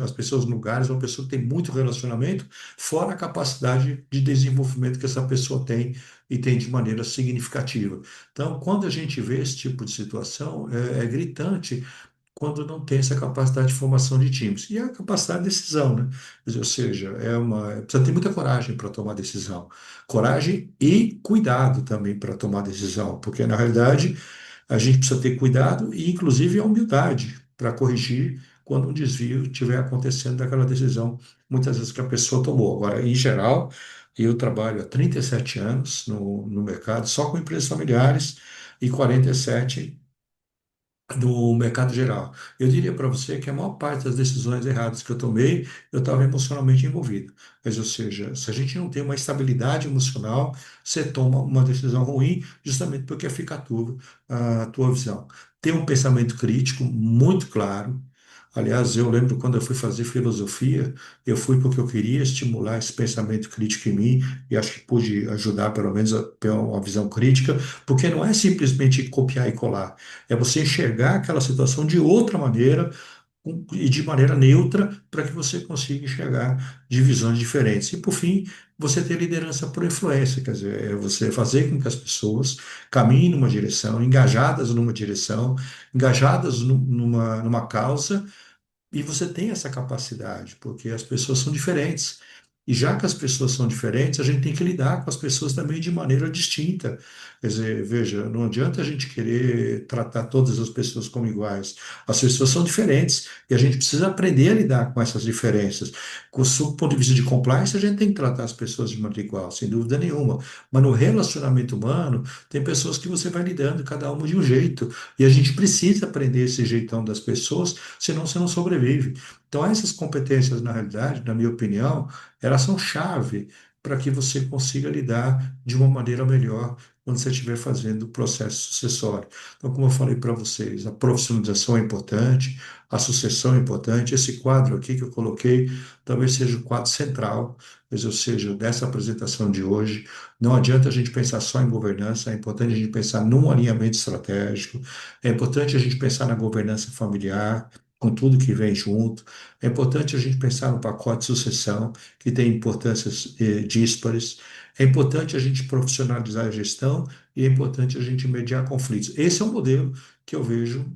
as pessoas no lugares, uma pessoa que tem muito relacionamento, fora a capacidade de desenvolvimento que essa pessoa tem e tem de maneira significativa. Então, quando a gente vê esse tipo de situação, é gritante quando não tem essa capacidade de formação de times. E a capacidade de decisão, né? Quer dizer, ou seja, precisa ter muita coragem para tomar decisão. Coragem e cuidado também para tomar decisão, porque na realidade a gente precisa ter cuidado e inclusive a humildade para corrigir quando um desvio estiver acontecendo daquela decisão, muitas vezes que a pessoa tomou. Agora, em geral, eu trabalho há 37 anos no mercado, só com empresas familiares, e 47 do mercado geral. Eu diria para você que a maior parte das decisões erradas que eu tomei, eu estava emocionalmente envolvido. Mas, ou seja, se a gente não tem uma estabilidade emocional, você toma uma decisão ruim justamente porque fica a tua visão. Ter um pensamento crítico muito claro. Aliás, eu lembro quando eu fui fazer filosofia, eu fui porque eu queria estimular esse pensamento crítico em mim e acho que pude ajudar, pelo menos, a ter uma visão crítica, porque não é simplesmente copiar e colar. É você enxergar aquela situação de outra maneira e de maneira neutra para que você consiga enxergar divisões diferentes. E, por fim, você ter liderança por influência, quer dizer, é você fazer com que as pessoas caminhem numa direção, engajadas numa causa, e você tem essa capacidade, porque as pessoas são diferentes. E já que as pessoas são diferentes, a gente tem que lidar com as pessoas também de maneira distinta. Quer dizer, veja, não adianta a gente querer tratar todas as pessoas como iguais. As pessoas são diferentes e a gente precisa aprender a lidar com essas diferenças. Do ponto de vista de compliance, a gente tem que tratar as pessoas de maneira igual, sem dúvida nenhuma. Mas no relacionamento humano, tem pessoas que você vai lidando, cada uma de um jeito. E a gente precisa aprender esse jeitão das pessoas, senão você não sobrevive. Então, essas competências, na realidade, na minha opinião, elas são chave para que você consiga lidar de uma maneira melhor quando você estiver fazendo o processo sucessório. Então, como eu falei para vocês, a profissionalização é importante, a sucessão é importante. Esse quadro aqui que eu coloquei talvez seja o quadro central, mas, ou seja, dessa apresentação de hoje. Não adianta a gente pensar só em governança, é importante a gente pensar num alinhamento estratégico, é importante a gente pensar na governança familiar, com tudo que vem junto. É importante a gente pensar no pacote de sucessão, que tem importâncias díspares. É importante a gente profissionalizar a gestão e é importante a gente mediar conflitos. Esse é o modelo que eu vejo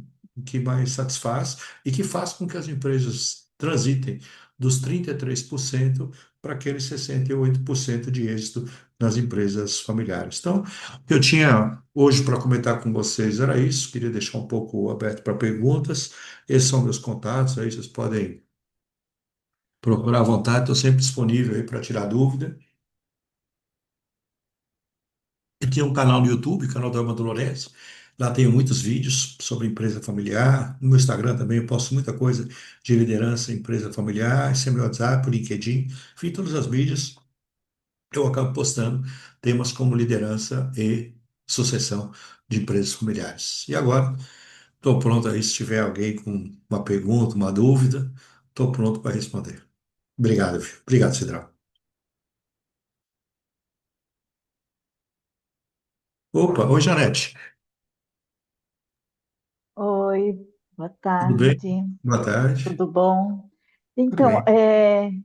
que mais satisfaz e que faz com que as empresas transitem dos 33% para aqueles 68% de êxito nas empresas familiares. Então, o que eu tinha hoje para comentar com vocês era isso. Queria deixar um pouco aberto para perguntas. Esses são meus contatos, aí vocês podem procurar à vontade, estou sempre disponível aí para tirar dúvida. Eu tenho um canal no YouTube, canal da Alma Dolores. Lá tenho muitos vídeos sobre empresa familiar. No meu Instagram também eu posto muita coisa de liderança, empresa familiar. Esse é meu WhatsApp, o LinkedIn. Enfim, todas as mídias eu acabo postando temas como liderança e sucessão de empresas familiares. E agora, estou pronto aí se tiver alguém com uma pergunta, uma dúvida. estou pronto para responder. Obrigado, viu? Obrigado, Cidral. Opa, oi, Janete. Oi, boa Tudo bem? tarde, Boa tarde. tudo bom? Tudo Então, bem.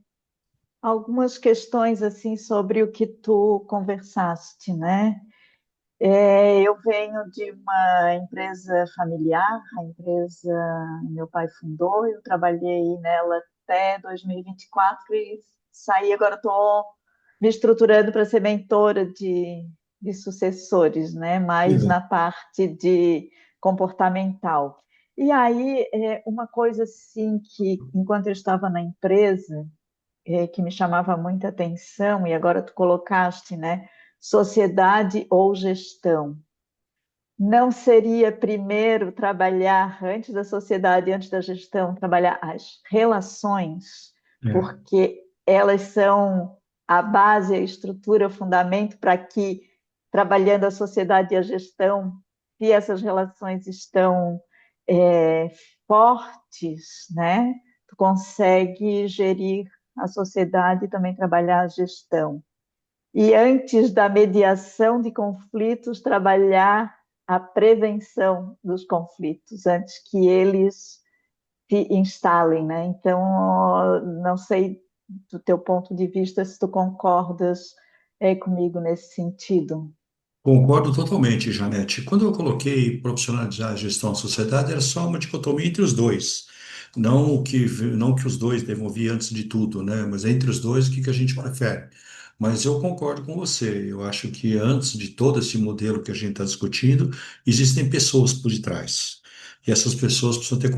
algumas questões assim sobre o que tu conversaste, né? Eu venho de uma empresa familiar, a empresa meu pai fundou, eu trabalhei nela até 2024 e 24 e saí, agora estou me estruturando para ser mentora de sucessores, né? Mais Legal. na parte de comportamental. E aí, uma coisa assim que, enquanto eu estava na empresa, que me chamava muita atenção, e agora tu colocaste, né? Sociedade ou gestão. Não seria primeiro trabalhar antes da sociedade, antes da gestão, trabalhar as relações, É, porque elas são a base, a estrutura, o fundamento para que, trabalhando a sociedade e a gestão, se essas relações estão é, fortes, né, tu consegue gerir a sociedade e também trabalhar a gestão. E antes da mediação de conflitos, trabalhar a prevenção dos conflitos, antes que eles se instalem, né? Então, não sei do teu ponto de vista se tu concordas comigo nesse sentido. concordo totalmente, Janete. Quando eu coloquei profissionalizar a gestão da sociedade, era só uma dicotomia entre os dois. Não que os dois devam vir antes de tudo, né? Mas entre os dois, o que que a gente prefere? Mas eu concordo com você. Eu acho que antes de todo esse modelo que a gente está discutindo, existem pessoas por detrás. E essas pessoas precisam ter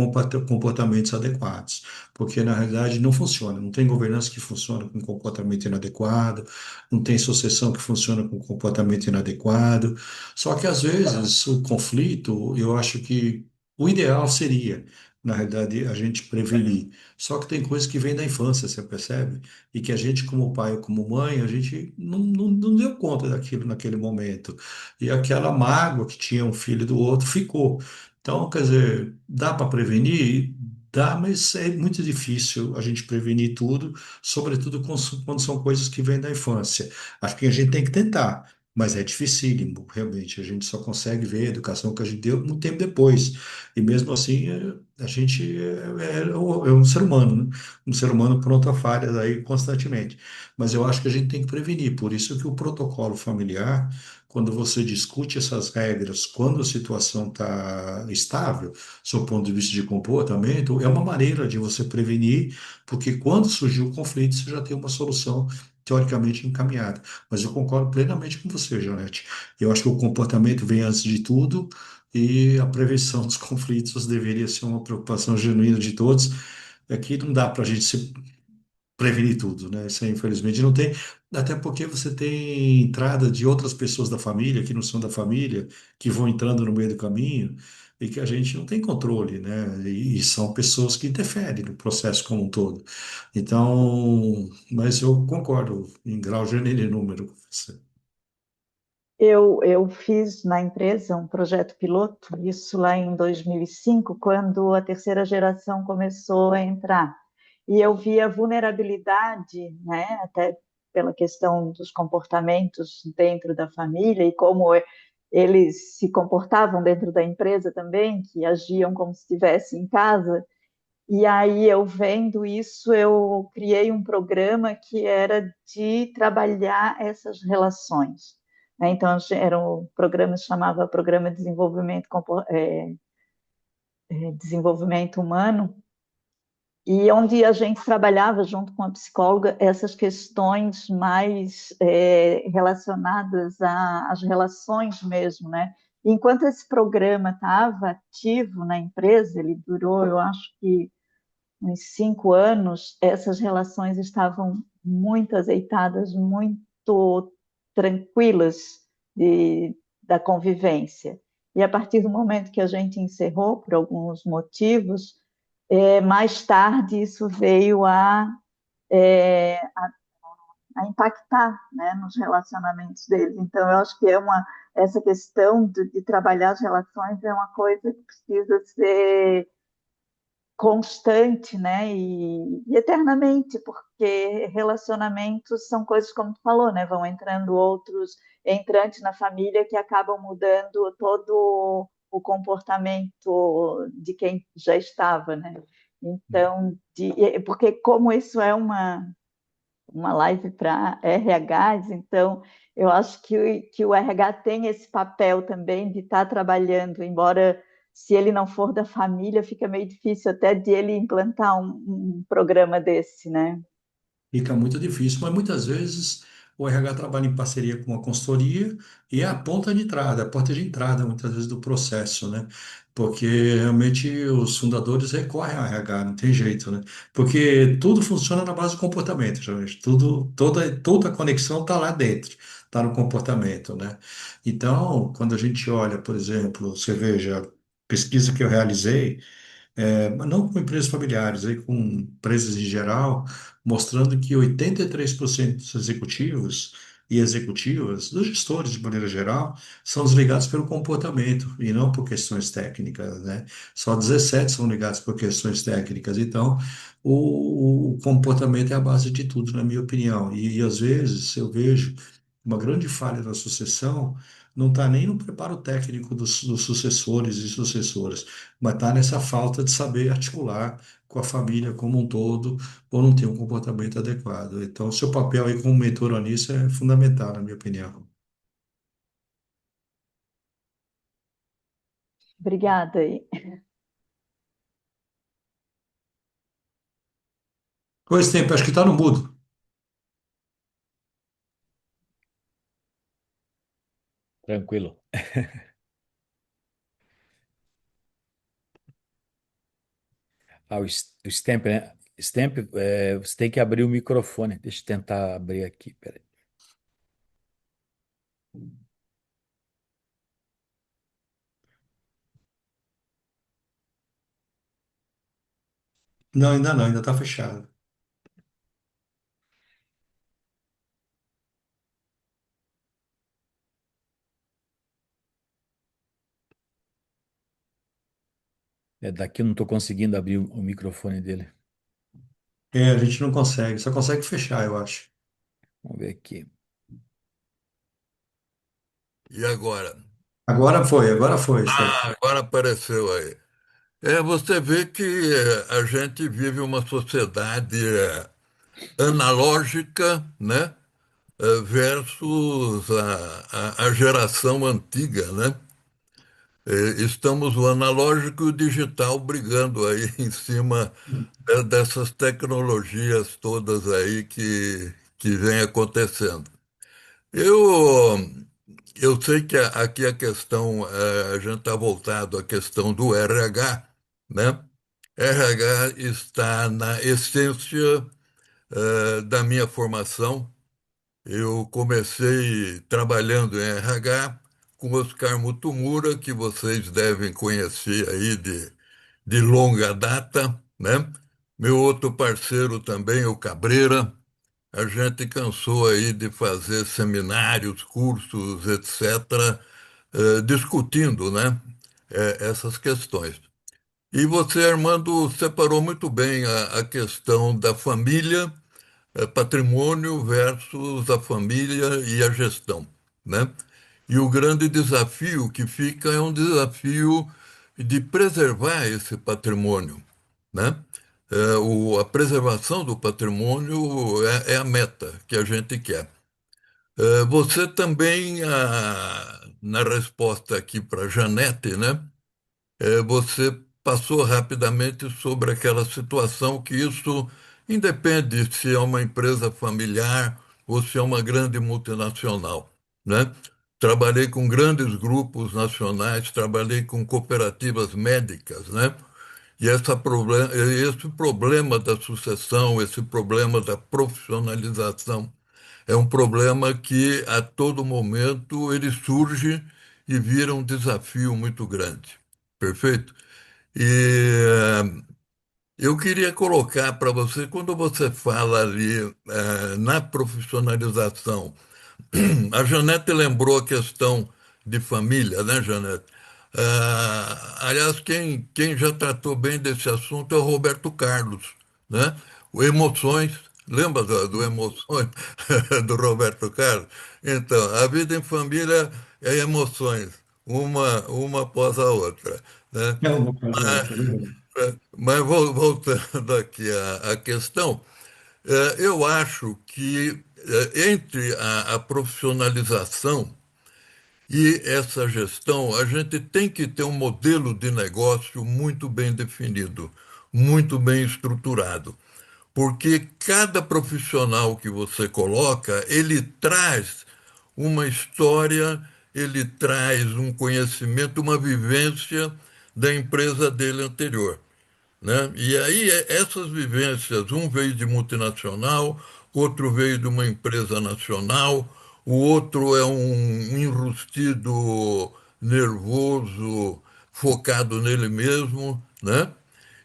comportamentos adequados, porque na realidade não funciona. Não tem governança que funciona com comportamento inadequado, não tem sucessão que funciona com comportamento inadequado. Só que às vezes o conflito, eu acho que o ideal seria, na realidade, a gente prevenir. Só que tem coisas que vêm da infância, você percebe? E que a gente, como pai ou como mãe, a gente não deu conta daquilo naquele momento. E aquela mágoa que tinha um filho do outro ficou. Então, quer dizer, dá para prevenir? Dá, mas é muito difícil a gente prevenir tudo, sobretudo quando são coisas que vêm da infância. Acho que a gente tem que tentar, mas é dificílimo, realmente. A gente só consegue ver a educação que a gente deu muito tempo depois. E mesmo assim, a gente é um ser humano, né? Um ser humano pronto a falhas aí constantemente. Mas eu acho que a gente tem que prevenir. Por isso que o protocolo familiar, quando você discute essas regras, quando a situação está estável, sob o ponto de vista de comportamento, é uma maneira de você prevenir, porque quando surgiu o conflito, você já tem uma solução teoricamente encaminhada. Mas eu concordo plenamente com você, Janete. Eu acho que o comportamento vem antes de tudo e a prevenção dos conflitos deveria ser uma preocupação genuína de todos. Aqui não dá para a gente se prevenir tudo, né? Isso aí, infelizmente não tem, até porque você tem entrada de outras pessoas da família que não são da família, que vão entrando no meio do caminho e que a gente não tem controle, né? E são pessoas que interferem no processo como um todo. Então, mas eu concordo em grau, gênero e número com você. Eu fiz na empresa um projeto piloto, isso lá em 2005, quando a terceira geração começou a entrar. E eu vi a vulnerabilidade, né, até pela questão dos comportamentos dentro da família e como eles se comportavam dentro da empresa também, que agiam como se estivesse em casa. E aí, eu vendo isso, eu criei um programa que era de trabalhar essas relações, né? Então, era um programa que chamava Programa de Desenvolvimento Humano, e onde a gente trabalhava junto com a psicóloga essas questões mais relacionadas às relações mesmo, né? Enquanto esse programa estava ativo na empresa, ele durou, eu acho que uns 5 anos, essas relações estavam muito azeitadas, muito tranquilas da convivência. E a partir do momento que a gente encerrou, por alguns motivos, mais tarde isso veio a impactar, né, nos relacionamentos deles. Então, eu acho que essa questão de trabalhar as relações é uma coisa que precisa ser constante, né? E eternamente, porque relacionamentos são coisas como tu falou, né? Vão entrando outros entrantes na família que acabam mudando todo o comportamento de quem já estava, né? Então, porque como isso é uma live para RHs, então eu acho que o RH tem esse papel também de estar trabalhando, embora se ele não for da família, fica meio difícil até de ele implantar um programa desse, né? Fica muito difícil, mas muitas vezes o RH trabalha em parceria com a consultoria e é a ponta de entrada, a porta de entrada, muitas vezes, do processo, né? Porque realmente os fundadores recorrem ao RH, não tem jeito, né? Porque tudo funciona na base do comportamento, gente. Toda a conexão está lá dentro, está no comportamento, né? Então, quando a gente olha, por exemplo, você veja, pesquisa que eu realizei, mas não com empresas familiares, aí com empresas em geral, mostrando que 83% dos executivos e executivas, dos gestores de maneira geral, são desligados pelo comportamento e não por questões técnicas, né? Só 17 são ligados por questões técnicas. Então, o comportamento é a base de tudo, na minha opinião. E às vezes eu vejo uma grande falha da sucessão não está nem no preparo técnico dos sucessores e sucessoras, mas está nessa falta de saber articular com a família como um todo, ou não ter um comportamento adequado. Então, o seu papel aí como mentor nisso é fundamental, na minha opinião. Obrigada aí. Com esse tempo, acho que está no mudo. Tranquilo. Ah, o Stamp, né? Stamp, você tem que abrir o microfone. Deixa eu tentar abrir aqui, peraí. Não, ainda está fechado. Daqui eu não estou conseguindo abrir o microfone dele. É, a gente não consegue, só consegue fechar, eu acho. Vamos ver aqui. E agora? Agora foi, Steph. Ah, agora apareceu aí. Você vê que a gente vive uma sociedade analógica, né? Versus a geração antiga, né? Estamos o analógico e o digital brigando aí em cima dessas tecnologias todas aí que vem acontecendo. Eu Eu sei que aqui a questão, a gente está voltado à questão do RH, né? RH está na essência, da minha formação. Eu comecei trabalhando em RH com Oscar Mutumura, que vocês devem conhecer aí de longa data, né? Meu outro parceiro também, o Cabreira. A gente cansou aí de fazer seminários, cursos, etc., discutindo, né, essas questões. E você, Armando, separou muito bem a questão da família, patrimônio versus a família e a gestão, né? E o grande desafio que fica é um desafio de preservar esse patrimônio, né? A preservação do patrimônio é a meta que a gente quer. Você também, na resposta aqui para a Janete, né? Você passou rapidamente sobre aquela situação que isso independe se é uma empresa familiar ou se é uma grande multinacional, né? Trabalhei com grandes grupos nacionais, trabalhei com cooperativas médicas, né? E esse problema da sucessão, esse problema da profissionalização, é um problema que a todo momento ele surge e vira um desafio muito grande. Perfeito? E eu queria colocar para você, quando você fala ali na profissionalização, a Janete lembrou a questão de família, né, Janete? Aliás, quem já tratou bem desse assunto é o Roberto Carlos, né? O Emoções, lembra do Emoções do Roberto Carlos? Então, a vida em família é emoções, uma após a outra, né? É uma coisa outra, é verdade. Mas voltando aqui à questão, eu acho que entre a profissionalização e essa gestão, a gente tem que ter um modelo de negócio muito bem definido, muito bem estruturado, porque cada profissional que você coloca, ele traz uma história, ele traz um conhecimento, uma vivência da empresa dele anterior, né? E aí essas vivências, um veio de multinacional, outro veio de uma empresa nacional, o outro é um enrustido nervoso, focado nele mesmo, né?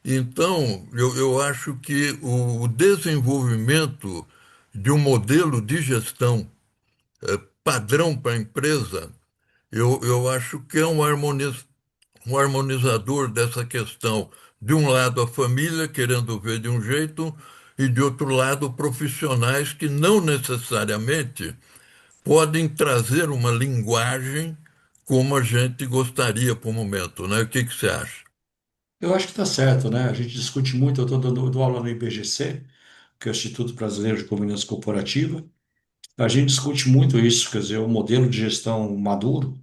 Então, eu acho que o desenvolvimento de um modelo de gestão padrão para a empresa, eu acho que é um harmonizador dessa questão. De um lado, a família querendo ver de um jeito, e de outro lado, profissionais que não necessariamente podem trazer uma linguagem como a gente gostaria para o momento, né? O que você acha? Eu acho que está certo, né? A gente discute muito, eu estou dando aula no IBGC, que é o Instituto Brasileiro de Governança Corporativa. A gente discute muito isso, quer dizer, o modelo de gestão maduro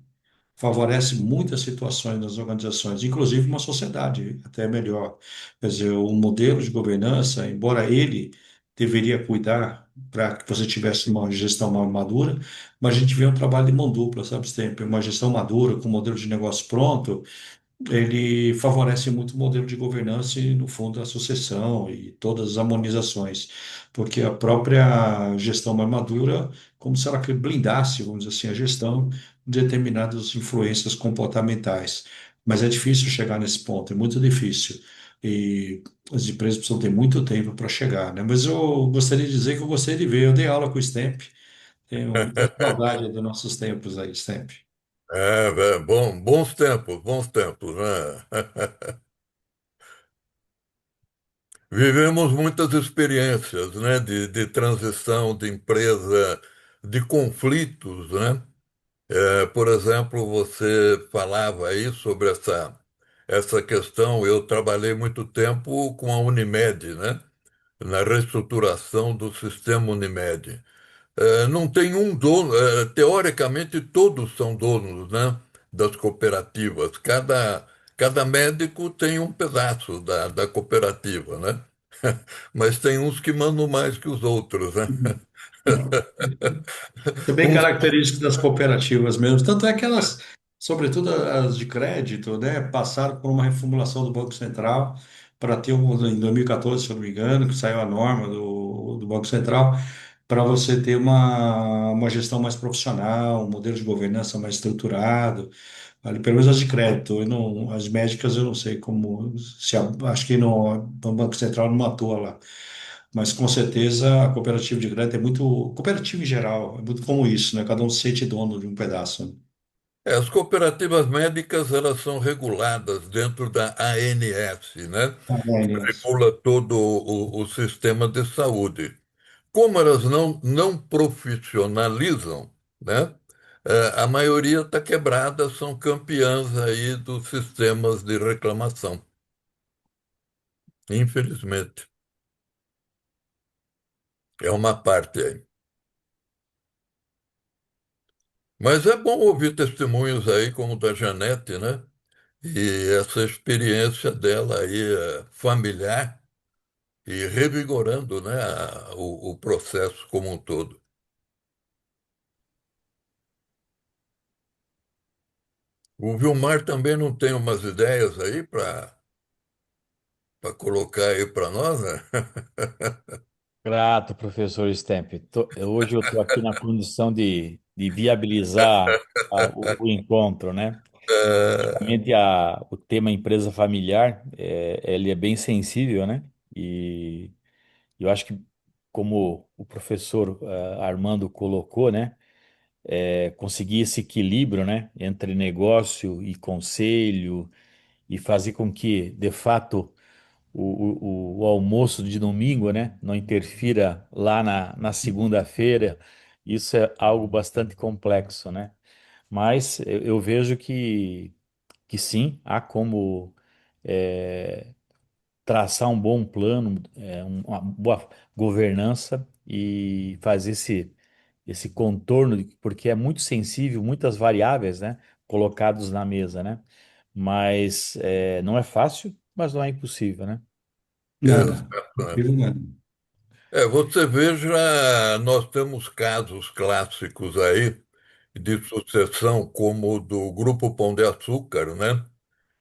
favorece muitas situações nas organizações, inclusive uma sociedade até melhor. Quer dizer, o modelo de governança, embora ele deveria cuidar para que você tivesse uma gestão mais madura, mas a gente vê um trabalho de mão dupla, sabe, sempre uma gestão madura com modelo de negócio pronto, ele favorece muito o modelo de governança e, no fundo, a sucessão e todas as harmonizações, porque a própria gestão mais madura, como se ela que blindasse, vamos dizer assim, a gestão de determinadas influências comportamentais. Mas é difícil chegar nesse ponto, é muito difícil. E as empresas precisam ter muito tempo para chegar, né? Mas eu gostaria de dizer que eu gostei de ver, eu dei aula com o Stamp, tenho muita saudade dos nossos tempos aí, Stamp. Bons tempos, né? Vivemos muitas experiências, né, de transição de empresa, de conflitos, né? Por exemplo, você falava aí sobre essa questão. Eu trabalhei muito tempo com a Unimed, né? Na reestruturação do sistema Unimed. Não tem um dono, teoricamente todos são donos, né? Das cooperativas. Cada médico tem um pedaço da cooperativa, né? Mas tem uns que mandam mais que os outros, né? É bem Uns característico das cooperativas mesmo. Tanto é que elas, sobretudo as de crédito, né, passaram por uma reformulação do Banco Central para ter em 2014, se eu não me engano, que saiu a norma do Banco Central, para você ter uma gestão mais profissional, um modelo de governança mais estruturado. Ali, pelo menos as de crédito, as médicas eu não sei como, acho que no Banco Central não atua lá. Mas com certeza a cooperativa de crédito é muito, cooperativa em geral, é muito como isso, né? Cada um se sente dono de um pedaço, né? As cooperativas médicas, elas são reguladas dentro da ANS, né? Ah, é, Inês. Regula todo o sistema de saúde. Como elas não profissionalizam, né? A maioria está quebrada, são campeãs aí dos sistemas de reclamação, infelizmente. É uma parte aí. Mas é bom ouvir testemunhos aí como o da Janete, né? E essa experiência dela aí, familiar, e revigorando, né, o processo como um todo. O Vilmar também não tem umas ideias aí para colocar aí para nós, né? Grato, professor Stemp. Hoje eu estou aqui na condição de viabilizar o encontro, né? É, Realmente o tema empresa familiar, ele é bem sensível, né? E eu acho que, como o professor Armando colocou, né? conseguir esse equilíbrio, né, entre negócio e conselho e fazer com que, de fato, o almoço de domingo, né, não interfira lá na segunda-feira. Isso é algo bastante complexo, né? Mas eu vejo que sim, há como é, traçar um bom plano, uma boa governança e fazer esse contorno, porque é muito sensível, muitas variáveis, né, colocados na mesa, né? Mas não é fácil, mas não é impossível, né? Não, Exatamente. aquilo não. Você veja, nós temos casos clássicos aí de sucessão, como o do Grupo Pão de Açúcar, né?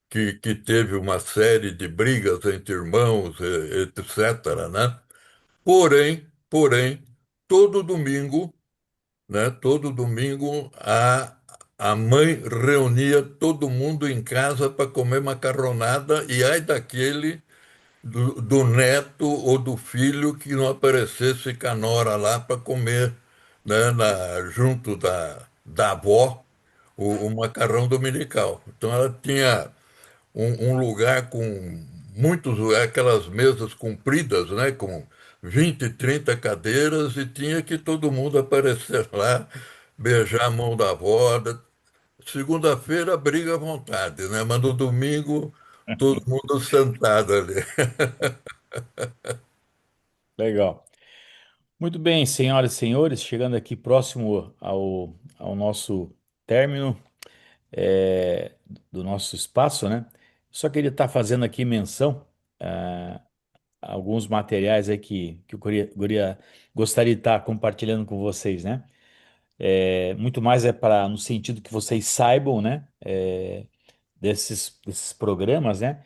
Que teve uma série de brigas entre irmãos, etc., né? Porém, todo domingo, né? Todo domingo a mãe reunia todo mundo em casa para comer macarronada e ai daquele do neto ou do filho que não aparecesse com a nora lá para comer, né? Junto da avó o macarrão dominical. Então ela tinha um lugar com muitos, aquelas mesas compridas, né, com 20, 30 cadeiras e tinha que todo mundo aparecer lá, beijar a mão da avó. Segunda-feira, briga à vontade, né? Mas no domingo, todo mundo sentado ali. Legal. Muito bem, senhoras e senhores, chegando aqui próximo ao nosso término é, do nosso espaço, né? Só queria estar fazendo aqui menção a alguns materiais aí que eu gostaria de estar compartilhando com vocês, né? Muito mais é para no sentido que vocês saibam, né? Desses programas, né?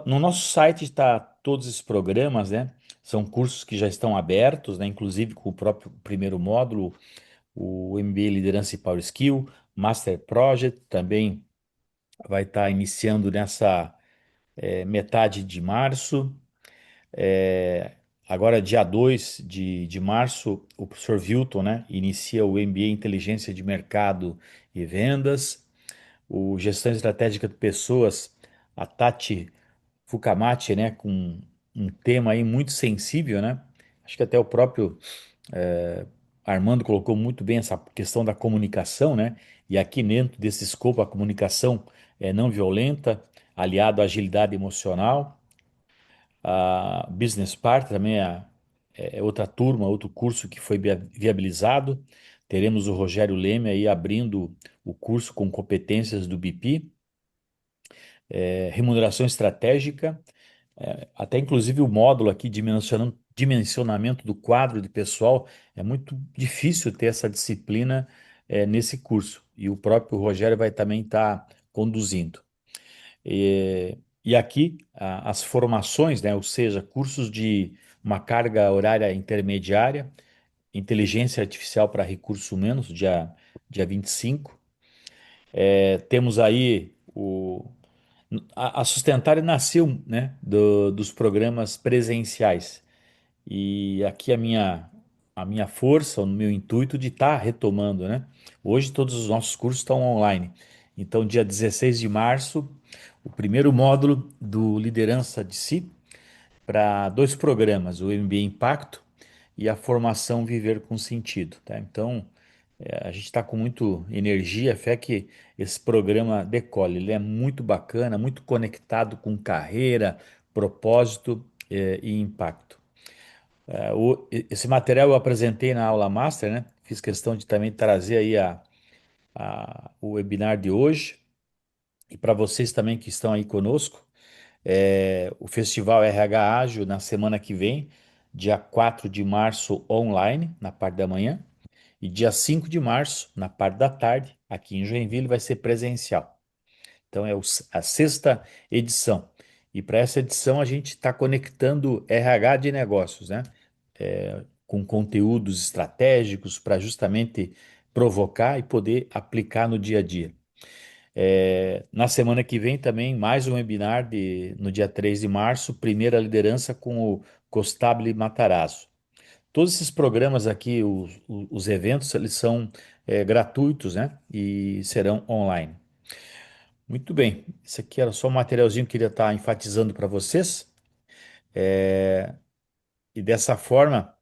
No nosso site está todos esses programas, né? São cursos que já estão abertos, né? Inclusive com o próprio primeiro módulo, o MBA Liderança e Power Skill, Master Project também vai estar iniciando nessa metade de março. É, agora, dia 2 de março, o professor Vilton, né, inicia o MBA Inteligência de Mercado e Vendas. O Gestão Estratégica de Pessoas, a Tati Fukamati, né, com um tema aí muito sensível, né? Acho que até o próprio Armando colocou muito bem essa questão da comunicação, né? E aqui dentro desse escopo, a comunicação é não violenta, aliado à agilidade emocional. A Business Park também é outra turma, outro curso que foi viabilizado. Teremos o Rogério Leme aí abrindo o curso com competências do BP, remuneração estratégica, até inclusive o módulo aqui dimensionamento do quadro de pessoal. É muito difícil ter essa disciplina nesse curso e o próprio Rogério vai também estar conduzindo. E aqui as formações, né, ou seja, cursos de uma carga horária intermediária, inteligência artificial para recursos humanos, dia 25. Temos aí a Sustentária nasceu, né, dos programas presenciais. E aqui a minha força, o meu intuito de estar retomando, né? Hoje todos os nossos cursos estão online. Então, dia 16 de março, o primeiro módulo do Liderança de Si para dois programas, o MBA Impacto e a formação Viver com Sentido, tá? Então, a gente está com muito energia, fé que esse programa decole. Ele é muito bacana, muito conectado com carreira, propósito, e impacto. Esse material eu apresentei na aula master, né? Fiz questão de também trazer aí o webinar de hoje. E para vocês também que estão aí conosco, o Festival RH Ágil na semana que vem, dia 4 de março, online, na parte da manhã, e dia 5 de março, na parte da tarde, aqui em Joinville, vai ser presencial. Então é a sexta edição. E para essa edição a gente está conectando RH de negócios, né? Com conteúdos estratégicos para justamente provocar e poder aplicar no dia a dia. Na semana que vem também mais um webinar no dia 3 de março, primeira liderança com o Costabile Matarazzo. Todos esses programas aqui, os eventos, eles são gratuitos, né? E serão online. Muito bem, isso aqui era só um materialzinho que eu queria estar enfatizando para vocês. E dessa forma,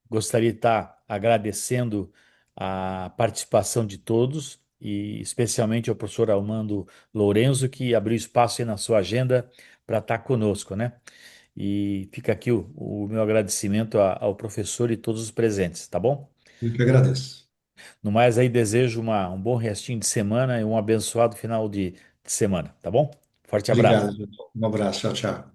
gostaria de estar agradecendo a participação de todos, e especialmente ao professor Armando Lourenço, que abriu espaço aí na sua agenda para estar conosco, né? E fica aqui o meu agradecimento ao professor e todos os presentes, tá bom? Eu que agradeço. No mais aí, desejo um bom restinho de semana e um abençoado final de semana, tá bom? Forte Obrigado, abraço. doutor. Um abraço. Tchau, tchau.